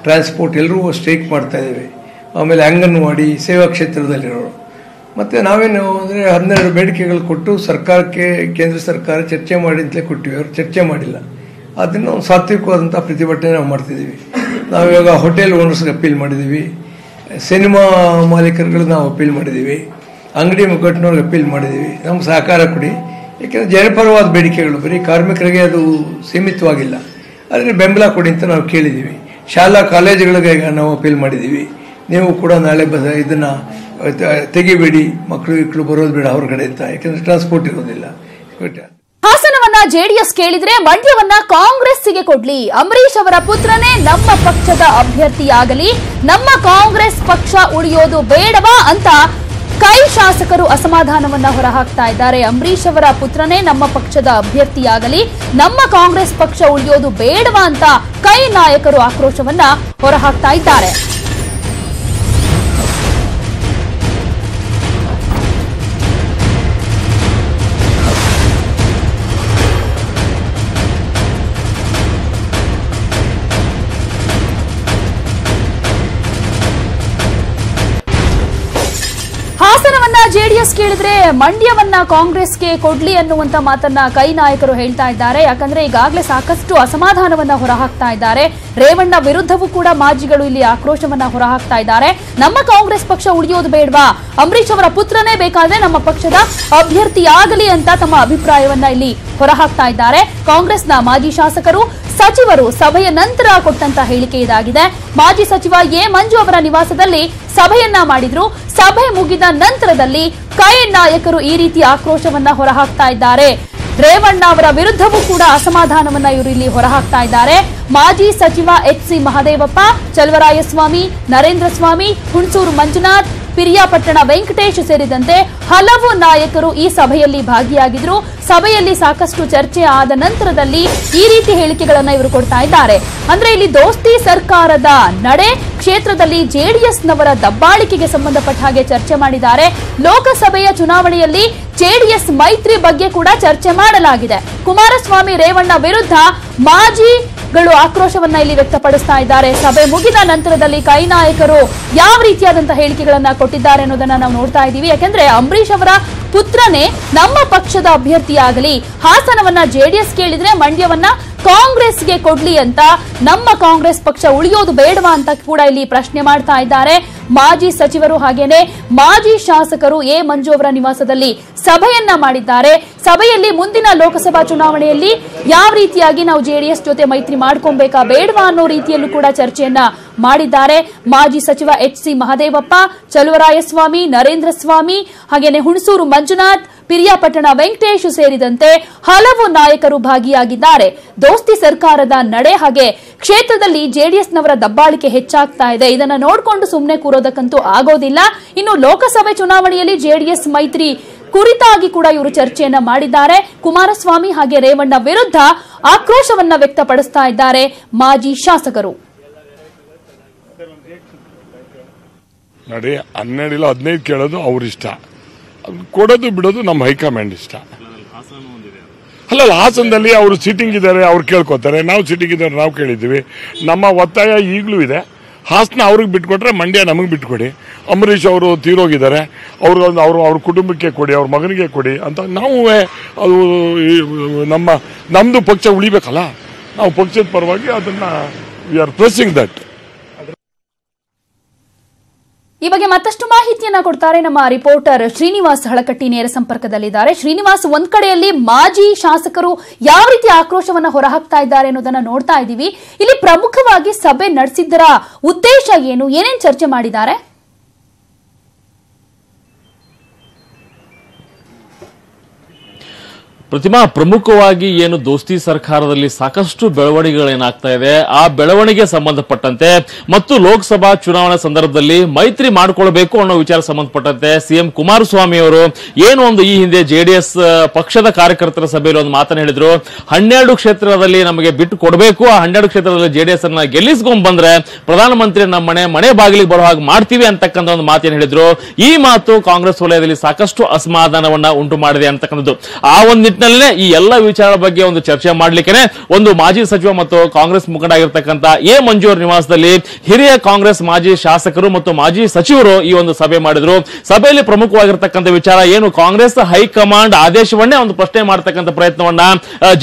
transport ಎಲ್ಲರೂ ಸ್ಟ್ರೈಕ್ ಮಾಡ್ತಾ ಇದ್ದೀವಿ. ಆಮೇಲೆ ಅಂಗನವಾಡಿ ಸೇವಾ ಕ್ಷೇತ್ರದಲ್ಲಿರೋರು. ಮತ್ತು ನಾವೇನು ಅಂದರೆ 12 ಬೇಡಿಕೆಗಳು ಕೊಟ್ಟು ಸರ್ಕಾರಕ್ಕೆ ಕೇಂದ್ರ ಸರ್ಕಾರ ಚರ್ಚೆ ಮಾಡಿ ಅಂತಲೇ ಕೊಟ್ಟಿವಿ. ಅವರು ಚರ್ಚೆ ಮಾಡಿಲ್ಲ. ಅದನ್ನು ಸಾತ್ವಿಕವಾದಂಥ ಪ್ರತಿಭಟನೆ ನಾವು ಮಾಡ್ತಿದ್ದೀವಿ. ನಾವಿವಾಗ ಹೋಟೆಲ್ ಓನರ್ಸ್ಗೆ ಅಪೀಲ್ ಮಾಡಿದ್ದೀವಿ, ಸಿನಿಮಾ ಮಾಲೀಕರುಗಳು ನಾವು ಅಪೀಲ್ ಮಾಡಿದ್ದೀವಿ, ಅಂಗಡಿ ಮುಗ್ಗಟ್ಟಿನವ್ರಿಗೆ ಅಪೀಲ್ ಮಾಡಿದ್ದೀವಿ, ನಮ್ಗೆ ಸಹಕಾರ ಕೊಡಿ. ಯಾಕೆಂದರೆ ಜನಪರವಾದ ಬೇಡಿಕೆಗಳು, ಬರೀ ಕಾರ್ಮಿಕರಿಗೆ ಅದು ಸೀಮಿತವಾಗಿಲ್ಲ. ಆದರೆ ಬೆಂಬಲ ಕೊಡಿ ಅಂತ ನಾವು ಕೇಳಿದ್ದೀವಿ. ಶಾಲಾ ಕಾಲೇಜುಗಳಿಗೆ ನಾವು ಅಪೀಲ್ ಮಾಡಿದ್ದೀವಿ, ನೀವು ಕೂಡ ನಾಳೆ ಇದನ್ನು ತೆಗಿಬೇಡಿ, ಮಕ್ಕಳು ಬರೋದು ಬೇಡ ಹೊರಗಡೆ ಅಂತ, ಯಾಕೆಂದರೆ ಟ್ರಾನ್ಸ್ಪೋರ್ಟ್ ಇರೋದಿಲ್ಲ. ಹಾಸನವನ್ನ ಜೆಡಿಎಸ್ ಕೇಳಿದ್ರೆ ಮಂಡ್ಯವನ್ನ ಕಾಂಗ್ರೆಸ್ಸಿಗೆ ಕೊಡ್ಲಿ, ಅಂಬರೀಶ್ ಅವರ ಪುತ್ರನೇ ನಮ್ಮ ಪಕ್ಷದ ಅಭ್ಯರ್ಥಿಯಾಗಲಿ, ನಮ್ಮ ಕಾಂಗ್ರೆಸ್ ಪಕ್ಷ ಉಳಿಯೋದು ಬೇಡವಾ ಅಂತ ಕೈ ಶಾಸಕರು ಅಸಮಾಧಾನವನ್ನ ಹೊರಹಾಕ್ತಾ ಇದ್ದಾರೆ. ಅಂಬರೀಶ್ ಅವರ ಪುತ್ರನೇ ನಮ್ಮ ಪಕ್ಷದ ಅಭ್ಯರ್ಥಿಯಾಗಲಿ, ನಮ್ಮ ಕಾಂಗ್ರೆಸ್ ಪಕ್ಷ ಉಳಿಯೋದು ಬೇಡವಾ ಅಂತ ಕೈ ನಾಯಕರು ಆಕ್ರೋಶವನ್ನ ಹೊರಹಾಕ್ತಾ ಇದ್ದಾರೆ. ಹಾಸನವನ್ನ ಜೆಡಿಎಸ್ ಕೇಳಿದ್ರೆ ಮಂಡ್ಯವನ್ನ ಕಾಂಗ್ರೆಸ್ಗೆ ಕೊಡ್ಲಿ ಅನ್ನುವಂತ ಮಾತನ್ನ ಕೈ ನಾಯಕರು ಹೇಳ್ತಾ ಇದ್ದಾರೆ. ಯಾಕಂದ್ರೆ ಈಗಾಗಲೇ ಸಾಕಷ್ಟು ಅಸಮಾಧಾನವನ್ನ ಹೊರಹಾಕ್ತಾ ಇದ್ದಾರೆ. ರೇವಣ್ಣ ವಿರುದ್ಧವೂ ಕೂಡ ಮಾಜಿಗಳು ಇಲ್ಲಿ ಆಕ್ರೋಶವನ್ನ ಹೊರಹಾಕ್ತಾ ಇದ್ದಾರೆ. ನಮ್ಮ ಕಾಂಗ್ರೆಸ್ ಪಕ್ಷ ಉಳಿಯೋದು ಬೇಡವಾ, ಅಂಬರೀಶ್ ಅವರ ಪುತ್ರನೇ ಬೇಕಾದ್ರೆ ನಮ್ಮ ಪಕ್ಷದ ಅಭ್ಯರ್ಥಿಯಾಗಲಿ ಅಂತ ತಮ್ಮ ಅಭಿಪ್ರಾಯವನ್ನ ಇಲ್ಲಿ ಹೊರಹಾಕ್ತಾ ಇದ್ದಾರೆ. ಕಾಂಗ್ರೆಸ್ನ ಮಾಜಿ ಶಾಸಕರು, ಸಚಿವರು ಸಭೆಯ ನಂತರ ಕೊಟ್ಟಂತ ಹೇಳಿಕೆ ಇದಾಗಿದೆ. ಮಾಜಿ ಸಚಿವ ಎ ಮಂಜು ಅವರ ನಿವಾಸದಲ್ಲಿ ಸಭೆಯನ್ನ ಮಾಡಿದ್ರು. ಸಭೆ ಮುಗಿದ ನಂತರದಲ್ಲಿ ಕೈ ನಾಯಕರು ಈ ರೀತಿ ಆಕ್ರೋಶವನ್ನ ಹೊರಹಾಕ್ತಾ ಇದ್ದಾರೆ. ರೇವಣ್ಣ ಅವರ ವಿರುದ್ಧವೂ ಕೂಡ ಅಸಮಾಧಾನವನ್ನ ಇವರು ಇಲ್ಲಿ ಹೊರಹಾಕ್ತಾ ಇದ್ದಾರೆ. ಮಾಜಿ ಸಚಿವ ಎಚ್.ಸಿ. ಮಹದೇವಪ್ಪ, ಚಲುವರಾಯಸ್ವಾಮಿ, ನರೇಂದ್ರ ಸ್ವಾಮಿ, ಹುಣಸೂರು ಮಂಜುನಾಥ್, ಪಿರಿಯಾಪಟ್ಟಣ ವೆಂಕಟೇಶ್ ಸೇರಿದಂತೆ ಹಲವು ನಾಯಕರು ಈ ಸಭೆಯಲ್ಲಿ ಭಾಗಿಯಾಗಿದ್ರು. ಸಭೆಯಲ್ಲಿ ಸಾಕಷ್ಟು ಚರ್ಚೆ ಆದ ನಂತರದಲ್ಲಿ ಈ ರೀತಿ ಹೇಳಿಕೆಗಳನ್ನ ಇವರು ಕೊಡ್ತಾ ಇದ್ದಾರೆ. ಅಂದ್ರೆ ಇಲ್ಲಿ ದೋಸ್ತಿ ಸರ್ಕಾರದ ನಡೆ, ಕ್ಷೇತ್ರದಲ್ಲಿ ಜೆಡಿಎಸ್ನವರ ದಬ್ಬಾಳಿಕೆಗೆ ಸಂಬಂಧಪಟ್ಟ ಹಾಗೆ ಚರ್ಚೆ ಮಾಡಿದ್ದಾರೆ. ಲೋಕಸಭೆಯ ಚುನಾವಣೆಯಲ್ಲಿ ಜೆಡಿಎಸ್ ಮೈತ್ರಿ ಬಗ್ಗೆ ಕೂಡ ಚರ್ಚೆ ಮಾಡಲಾಗಿದೆ. ಕುಮಾರಸ್ವಾಮಿ, ರೇವಣ್ಣ ವಿರುದ್ಧ ಮಾಜಿಗಳು ಆಕ್ರೋಶವನ್ನ ಇಲ್ಲಿ ವ್ಯಕ್ತಪಡಿಸ್ತಾ ಇದ್ದಾರೆ. ಸಭೆ ಮುಗಿದ ನಂತರದಲ್ಲಿ ಕೈ ನಾಯಕರು ಯಾವ ರೀತಿಯಾದಂತಹ ಹೇಳಿಕೆಗಳನ್ನ ಕೊಟ್ಟಿದ್ದಾರೆ ಅನ್ನೋದನ್ನ ನಾವು ನೋಡ್ತಾ ಇದ್ದೀವಿ. ಯಾಕಂದ್ರೆ ಅಂಬರೀಶ್ ಅವರ ಪುತ್ರನೇ ನಮ್ಮ ಪಕ್ಷದ ಅಭ್ಯರ್ಥಿಯಾಗಲಿ, ಹಾಸನವನ್ನ ಜೆಡಿಎಸ್ ಕೇಳಿದ್ರೆ ಮಂಡ್ಯವನ್ನ ಕಾಂಗ್ರೆಸ್ಗೆ ಕೊಡ್ಲಿ ಅಂತ, ನಮ್ಮ ಕಾಂಗ್ರೆಸ್ ಪಕ್ಷ ಉಳಿಯೋದು ಬೇಡವಾ ಅಂತ ಕೂಡ ಇಲ್ಲಿ ಪ್ರಶ್ನೆ ಮಾಡ್ತಾ ಇದ್ದಾರೆ. ಮಾಜಿ ಸಚಿವರು ಹಾಗೇನೆ ಮಾಜಿ ಶಾಸಕರು ಎ ಮಂಜು ಅವರ ನಿವಾಸದಲ್ಲಿ ಸಭೆಯನ್ನ ಮಾಡಿದ್ದಾರೆ. ಸಭೆಯಲ್ಲಿ ಮುಂದಿನ ಲೋಕಸಭಾ ಚುನಾವಣೆಯಲ್ಲಿ ಯಾವ ರೀತಿಯಾಗಿ ನಾವು ಜೆಡಿಎಸ್ ಜೊತೆ ಮೈತ್ರಿ ಮಾಡ್ಕೊಬೇಕಾ ಬೇಡವಾ ಅನ್ನೋ ರೀತಿಯಲ್ಲೂ ಕೂಡ ಚರ್ಚೆಯನ್ನ ಮಾಡಿದ್ದಾರೆ. ಮಾಜಿ ಸಚಿವ ಎಚ್.ಸಿ. ಮಹದೇವಪ್ಪ, ಚಲುವರಾಯಸ್ವಾಮಿ, ನರೇಂದ್ರ ಸ್ವಾಮಿ, ಹಾಗೇನೆ ಹುಣಸೂರು ಮಂಜುನಾಥ್, ಪಿರಿಯಾಪಟ್ಟಣ ವೆಂಕಟೇಶ್ ಸೇರಿದಂತೆ ಹಲವು ನಾಯಕರು ಭಾಗಿಯಾಗಿದ್ದಾರೆ. ದೋಸ್ತಿ ಸರ್ಕಾರದ ನಡೆ ಹಾಗೆ ಕ್ಷೇತ್ರದಲ್ಲಿ ಜೆಡಿಎಸ್ನವರ ದಬ್ಬಾಳಿಕೆ ಹೆಚ್ಚಾಗ್ತಾ ಇದೆ. ಇದನ್ನ ನೋಡಿಕೊಂಡು ಸುಮ್ಮನೆ ಕೂರೋದಕ್ಕಂತೂ ಆಗೋದಿಲ್ಲ. ಇನ್ನು ಲೋಕಸಭೆ ಚುನಾವಣೆಯಲ್ಲಿ ಜೆಡಿಎಸ್ ಮೈತ್ರಿ ಕುರಿತಾಗಿ ಕೂಡ ಇವರು ಚರ್ಚೆಯನ್ನ ಮಾಡಿದ್ದಾರೆ. ಕುಮಾರಸ್ವಾಮಿ ಹಾಗೆ ರೇವಣ್ಣ ವಿರುದ್ಧ ಆಕ್ರೋಶವನ್ನ ವ್ಯಕ್ತಪಡಿಸ್ತಾ ಇದ್ದಾರೆ ಮಾಜಿ ಶಾಸಕರು. ನೋಡಿ, 12 ಇಲ್ಲ 15 ಕೇಳೋದು ಅವ್ರ ಇಷ್ಟ, ಕೊಡೋದು ಬಿಡೋದು ನಮ್ಮ ಹೈಕಮಾಂಡ್ ಇಷ್ಟ. ಅಲ್ಲ, ಹಾಸನದಲ್ಲಿ ಅವರು ಸೀಟಿಂಗ್ ಇದ್ದಾರೆ, ಅವ್ರು ಕೇಳ್ಕೊತಾರೆ. ನಾವು ಸೀಟಿಂಗ್ ಇದ್ದಾರೆ, ನಾವು ಕೇಳಿದ್ದೀವಿ. ನಮ್ಮ ಒತ್ತಾಯ ಈಗಲೂ ಇದೆ. ಹಾಸನ ಅವ್ರಿಗೆ ಬಿಟ್ಕೊಟ್ರೆ ಮಂಡ್ಯ ನಮಗೆ ಬಿಟ್ಕೊಡಿ. ಅಂಬರೀಶ್ ಅವರು ತೀರೋಗಿದ್ದಾರೆ, ಅವ್ರ ಕುಟುಂಬಕ್ಕೆ ಕೊಡಿ, ಅವ್ರ ಮಗನಿಗೆ ಕೊಡಿ ಅಂತ ನಾವು ಅದು ನಮ್ಮದು ಪಕ್ಷ ಉಳಿಬೇಕಲ್ಲ, ನಾವು ಪಕ್ಷದ ಪರವಾಗಿ ಅದನ್ನ ವಿ ಆರ್ ಪ್ರೆಸಿಂಗ್ ದಟ್. ಈ ಬಗ್ಗೆ ಮತ್ತಷ್ಟು ಮಾಹಿತಿಯನ್ನ ಕೊಡ್ತಾರೆ ನಮ್ಮ ರಿಪೋರ್ಟರ್ ಶ್ರೀನಿವಾಸ್ ಹಳಕಟ್ಟಿ, ನೇರ ಸಂಪರ್ಕದಲ್ಲಿದ್ದಾರೆ. ಶ್ರೀನಿವಾಸ್, ಒಂದ್ ಕಡೆಯಲ್ಲಿ ಮಾಜಿ ಶಾಸಕರು ಯಾವ ರೀತಿ ಆಕ್ರೋಶವನ್ನ ಹೊರಹಾಕ್ತಾ ಇದ್ದಾರೆ ಅನ್ನೋದನ್ನ ನೋಡ್ತಾ ಇದ್ದೀವಿ. ಇಲ್ಲಿ ಪ್ರಮುಖವಾಗಿ ಸಭೆ ನಡೆಸಿದ್ದರ ಉದ್ದೇಶ ಏನು, ಏನೇನ್ ಚರ್ಚೆ ಮಾಡಿದ್ದಾರೆ? ಪ್ರತಿಮಾ, ಪ್ರಮುಖವಾಗಿ ಏನು ದೋಸ್ತಿ ಸರ್ಕಾರದಲ್ಲಿ ಸಾಕಷ್ಟು ಬೆಳವಣಿಗೆಗಳೇನಾಗ್ತಾ ಇದೆ, ಆ ಬೆಳವಣಿಗೆ ಸಂಬಂಧಪಟ್ಟಂತೆ ಮತ್ತು ಲೋಕಸಭಾ ಚುನಾವಣೆ ಸಂದರ್ಭದಲ್ಲಿ ಮೈತ್ರಿ ಮಾಡಿಕೊಳ್ಬೇಕು ಅನ್ನೋ ವಿಚಾರ ಸಂಬಂಧಪಟ್ಟಂತೆ ಸಿಎಂ ಕುಮಾರಸ್ವಾಮಿ ಅವರು ಏನು ಒಂದು ಈ ಹಿಂದೆ ಜೆಡಿಎಸ್ ಪಕ್ಷದ ಕಾರ್ಯಕರ್ತರ ಸಭೆಯಲ್ಲಿ ಒಂದು ಮಾತನ್ನು ಹೇಳಿದ್ರು. 12 ಕ್ಷೇತ್ರದಲ್ಲಿ ನಮಗೆ ಬಿಟ್ಟು ಕೊಡಬೇಕು, ಆ 12 ಕ್ಷೇತ್ರದಲ್ಲಿ ಜೆಡಿಎಸ್ ಅನ್ನ ಗೆಲ್ಲಿಸ್ಕೊಂಡ್ ಬಂದ್ರೆ ಪ್ರಧಾನಮಂತ್ರಿ ನಮ್ಮ ಮನೆ ಬಾಗಿಲಿಗೆ ಬರೋ ಹಾಗೆ ಮಾಡ್ತೀವಿ ಅಂತಕ್ಕಂಥ ಒಂದು ಮಾತನ್ನು ಹೇಳಿದ್ರು. ಈ ಮಾತು ಕಾಂಗ್ರೆಸ್ ವಲಯದಲ್ಲಿ ಸಾಕಷ್ಟು ಅಸಮಾಧಾನವನ್ನ ಉಂಟು ಮಾಡಿದೆ ಅಂತಕ್ಕಂಥದ್ದು. ಆ ಒಂದು ನಿಟ್ಟಿನಲ್ಲೇ ಈ ಎಲ್ಲ ವಿಚಾರ ಬಗ್ಗೆ ಒಂದು ಚರ್ಚೆ ಮಾಡ್ಲಿಕ್ಕೆ ಒಂದು ಮಾಜಿ ಸಚಿವ ಮತ್ತು ಕಾಂಗ್ರೆಸ್ ಮುಖಂಡ ಆಗಿರ್ತಕ್ಕಂಥ ಎ ಮಂಜು ಅವರ ನಿವಾಸದಲ್ಲಿ ಹಿರಿಯ ಕಾಂಗ್ರೆಸ್ ಮಾಜಿ ಶಾಸಕರು ಮತ್ತು ಮಾಜಿ ಸಚಿವರು ಈ ಒಂದು ಸಭೆ ಮಾಡಿದ್ರು. ಸಭೆಯಲ್ಲಿ ಪ್ರಮುಖವಾಗಿರ್ತಕ್ಕಂಥ ವಿಚಾರ ಏನು, ಕಾಂಗ್ರೆಸ್ ಹೈಕಮಾಂಡ್ ಆದೇಶವನ್ನೇ ಒಂದು ಪ್ರಶ್ನೆ ಮಾಡತಕ್ಕಂಥ ಪ್ರಯತ್ನವನ್ನ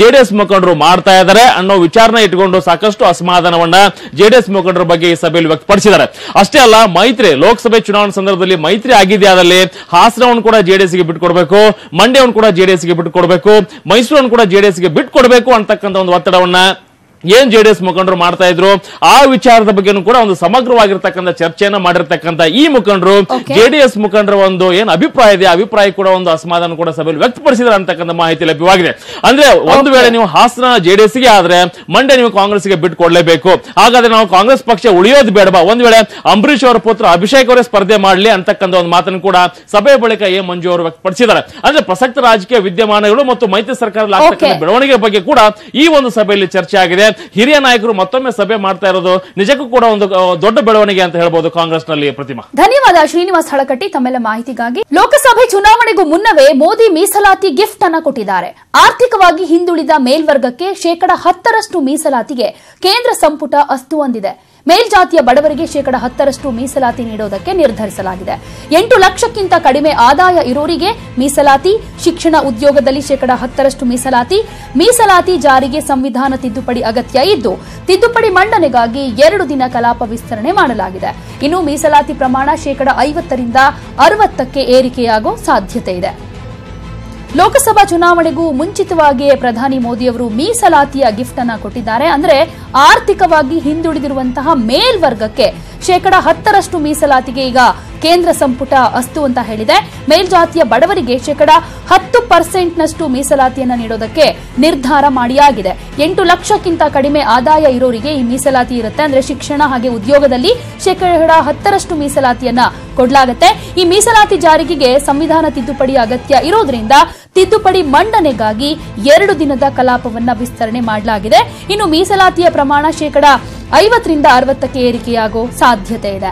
ಜೆಡಿಎಸ್ ಮುಖಂಡರು ಮಾಡ್ತಾ ಇದ್ದಾರೆ ಅನ್ನೋ ವಿಚಾರನ ಇಟ್ಕೊಂಡು ಸಾಕಷ್ಟು ಅಸಮಾಧಾನವನ್ನ ಜೆಡಿಎಸ್ ಮುಖಂಡರ ಬಗ್ಗೆ ಈ ಸಭೆಯಲ್ಲಿ ವ್ಯಕ್ತಪಡಿಸಿದ್ದಾರೆ. ಅಷ್ಟೇ ಅಲ್ಲ, ಮೈತ್ರಿ ಲೋಕಸಭೆ ಚುನಾವಣೆ ಸಂದರ್ಭದಲ್ಲಿ ಮೈತ್ರಿ ಆಗಿದೆಯಾದಲ್ಲಿ ಹಾಸನವನ್ನು ಕೂಡ ಜೆಡಿಎಸ್ಗೆ ಬಿಟ್ಟುಕೊಡಬೇಕು, ಮಂಡ್ಯವನ್ನು ಕೂಡ ಜೆಡಿಎಸ್ಗೆ ಬಿಟ್ಟುಕೊಡಬೇಕು, ಮೈಸೂರನ್ನು ಕೂಡ ಜೆಡಿಎಸ್ಗೆ ಬಿಟ್ಟುಕೊಡಬೇಕು ಅಂತಕ್ಕಂಥ ಒಂದು ಒತ್ತಡವನ್ನ ಏನ್ ಜೆಡಿಎಸ್ ಮುಖಂಡರು ಮಾಡ್ತಾ ಇದ್ರು ಆ ವಿಚಾರದ ಬಗ್ಗೆ ಕೂಡ ಒಂದು ಸಮಗ್ರವಾಗಿರ್ತಕ್ಕಂಥ ಚರ್ಚೆಯನ್ನ ಮಾಡಿರ್ತಕ್ಕಂಥ ಈ ಮುಖಂಡರು ಜೆಡಿಎಸ್ ಮುಖಂಡರ ಒಂದು ಏನ್ ಅಭಿಪ್ರಾಯ ಇದೆ, ಅಭಿಪ್ರಾಯ ಕೂಡ ಒಂದು ಅಸಮಾಧಾನ ಕೂಡ ಸಭೆಯಲ್ಲಿ ವ್ಯಕ್ತಪಡಿಸಿದ್ರೆ ಅಂತಕ್ಕಂಥ ಮಾಹಿತಿ ಲಭ್ಯವಾಗಿದೆ. ಅಂದ್ರೆ ಒಂದು ವೇಳೆ ನೀವು ಹಾಸನ ಜೆಡಿಎಸ್ಗೆ ಆದ್ರೆ ಮಂಡ್ಯ ನೀವು ಕಾಂಗ್ರೆಸ್ಗೆ ಬಿಟ್ಟುಕೊಡ್ಲೇಬೇಕು, ಹಾಗಾದ್ರೆ ನಾವು ಕಾಂಗ್ರೆಸ್ ಪಕ್ಷ ಉಳಿಯೋದು ಬೇಡವಾ, ಒಂದ್ ವೇಳೆ ಅಂಬರೀಶ್ ಅವರ ಪುತ್ರ ಅಭಿಷೇಕ್ ಅವರೇ ಸ್ಪರ್ಧೆ ಮಾಡಲಿ ಅಂತಕ್ಕಂಥ ಒಂದು ಮಾತನ್ನು ಕೂಡ ಸಭೆ ಬಳಿಕ ಎ ಮಂಜು ಅವರು ವ್ಯಕ್ತಪಡಿಸಿದ್ದಾರೆ. ಅಂದ್ರೆ ಪ್ರಸಕ್ತ ರಾಜಕೀಯ ವಿದ್ಯಮಾನಗಳು ಮತ್ತು ಮೈತ್ರಿ ಸರ್ಕಾರದಲ್ಲಿ ಆಗ್ತಕ್ಕಂಥ ಬೆಳವಣಿಗೆ ಬಗ್ಗೆ ಕೂಡ ಈ ಒಂದು ಸಭೆಯಲ್ಲಿ ಚರ್ಚೆ ಆಗಿದೆ. ಹಿರಿಯ ನಾಯಕರು ಮತ್ತೊಮ್ಮೆ ಸಭೆ ಮಾಡ್ತಾ ಇರೋದು ನಿಜಕ್ಕೂ ಕೂಡ ಒಂದು ದೊಡ್ಡ ಬೆಳವಣಿಗೆ ಅಂತ ಹೇಳ್ಬೋದು ಕಾಂಗ್ರೆಸ್ನಲ್ಲಿ. ಪ್ರತಿಮಾ, ಧನ್ಯವಾದ ಶ್ರೀನಿವಾಸ್ ಹಳಕಟ್ಟಿ ತಮ್ಮೆಲ್ಲ ಮಾಹಿತಿಗಾಗಿ. ಲೋಕಸಭೆ ಚುನಾವಣೆಗೂ ಮುನ್ನವೇ ಮೋದಿ ಮೀಸಲಾತಿ ಗಿಫ್ಟ್ ಅನ್ನ ಕೊಟ್ಟಿದ್ದಾರೆ. ಆರ್ಥಿಕವಾಗಿ ಹಿಂದುಳಿದ ಮೇಲ್ವರ್ಗಕ್ಕೆ 10% ಮೀಸಲಾತಿಗೆ ಕೇಂದ್ರ ಸಂಪುಟ ಅಸ್ತು ಹೊಂದಿದೆ. ಮೇಲ್ಜಾತಿಯ ಬಡವರಿಗೆ 10% ಮೀಸಲಾತಿ ನೀಡೋದಕ್ಕೆ ನಿರ್ಧರಿಸಲಾಗಿದೆ. 8 ಲಕ್ಷಕ್ಕಿಂತ ಕಡಿಮೆ ಆದಾಯ ಇರೋರಿಗೆ ಮೀಸಲಾತಿ, ಶಿಕ್ಷಣ ಉದ್ಯೋಗದಲ್ಲಿ 10% ಮೀಸಲಾತಿ ಜಾರಿಗೆ ಸಂವಿಧಾನ ತಿದ್ದುಪಡಿ ಅಗತ್ಯ ಇದ್ದು ತಿದ್ದುಪಡಿ ಮಂಡನೆಗಾಗಿ 2 ದಿನ ಕಲಾಪ ವಿಸ್ತರಣೆ ಮಾಡಲಾಗಿದೆ. ಇನ್ನು ಮೀಸಲಾತಿ ಪ್ರಮಾಣ 50% 60% ಏರಿಕೆಯಾಗೋ ಸಾಧ್ಯತೆ ಇದೆ. ಲೋಕಸಭಾ ಚುನಾವಣೆಗೂ ಮುಂಚಿತವಾಗಿಯೇ ಪ್ರಧಾನಿ ಮೋದಿಯವರು ಮೀಸಲಾತಿಯ ಗಿಫ್ಟ್ ಅನ್ನ ಕೊಟ್ಟಿದ್ದಾರೆ. ಅಂದ್ರೆ ಆರ್ಥಿಕವಾಗಿ ಹಿಂದುಳಿದಿರುವಂತಹ ಮೇಲ್ವರ್ಗಕ್ಕೆ 10% ಮೀಸಲಾತಿಗೆ ಈಗ ಕೇಂದ್ರ ಸಂಪುಟ ಅಸ್ತು ಅಂತ ಹೇಳಿದೆ. ಮೇಲ್ಜಾತಿಯ ಬಡವರಿಗೆ 10% ಮೀಸಲಾತಿಯನ್ನ ನೀಡೋದಕ್ಕೆ ನಿರ್ಧಾರ ಮಾಡಿಯಾಗಿದೆ. 8 ಲಕ್ಷಕ್ಕಿಂತ ಕಡಿಮೆ ಆದಾಯ ಇರೋರಿಗೆ ಈ ಮೀಸಲಾತಿ ಇರುತ್ತೆ. ಅಂದ್ರೆ ಶಿಕ್ಷಣ ಹಾಗೆ ಉದ್ಯೋಗದಲ್ಲಿ 10% ಮೀಸಲಾತಿಯನ್ನ ಕೊಡಲಾಗುತ್ತೆ. ಈ ಮೀಸಲಾತಿ ಜಾರಿಗೆಗೆ ಸಂವಿಧಾನ ತಿದ್ದುಪಡಿ ಅಗತ್ಯ ಇರೋದ್ರಿಂದ ತಿದ್ದುಪಡಿ ಮಂಡನೆಗಾಗಿ 2 ದಿನದ ಕಲಾಪವನ್ನ ವಿಸ್ತರಣೆ ಮಾಡಲಾಗಿದೆ. ಇನ್ನು ಮೀಸಲಾತಿಯ ಪ್ರಮಾಣ 50% 60% ಏರಿಕೆಯಾಗೋ ಸಾಧ್ಯತೆ ಇದೆ.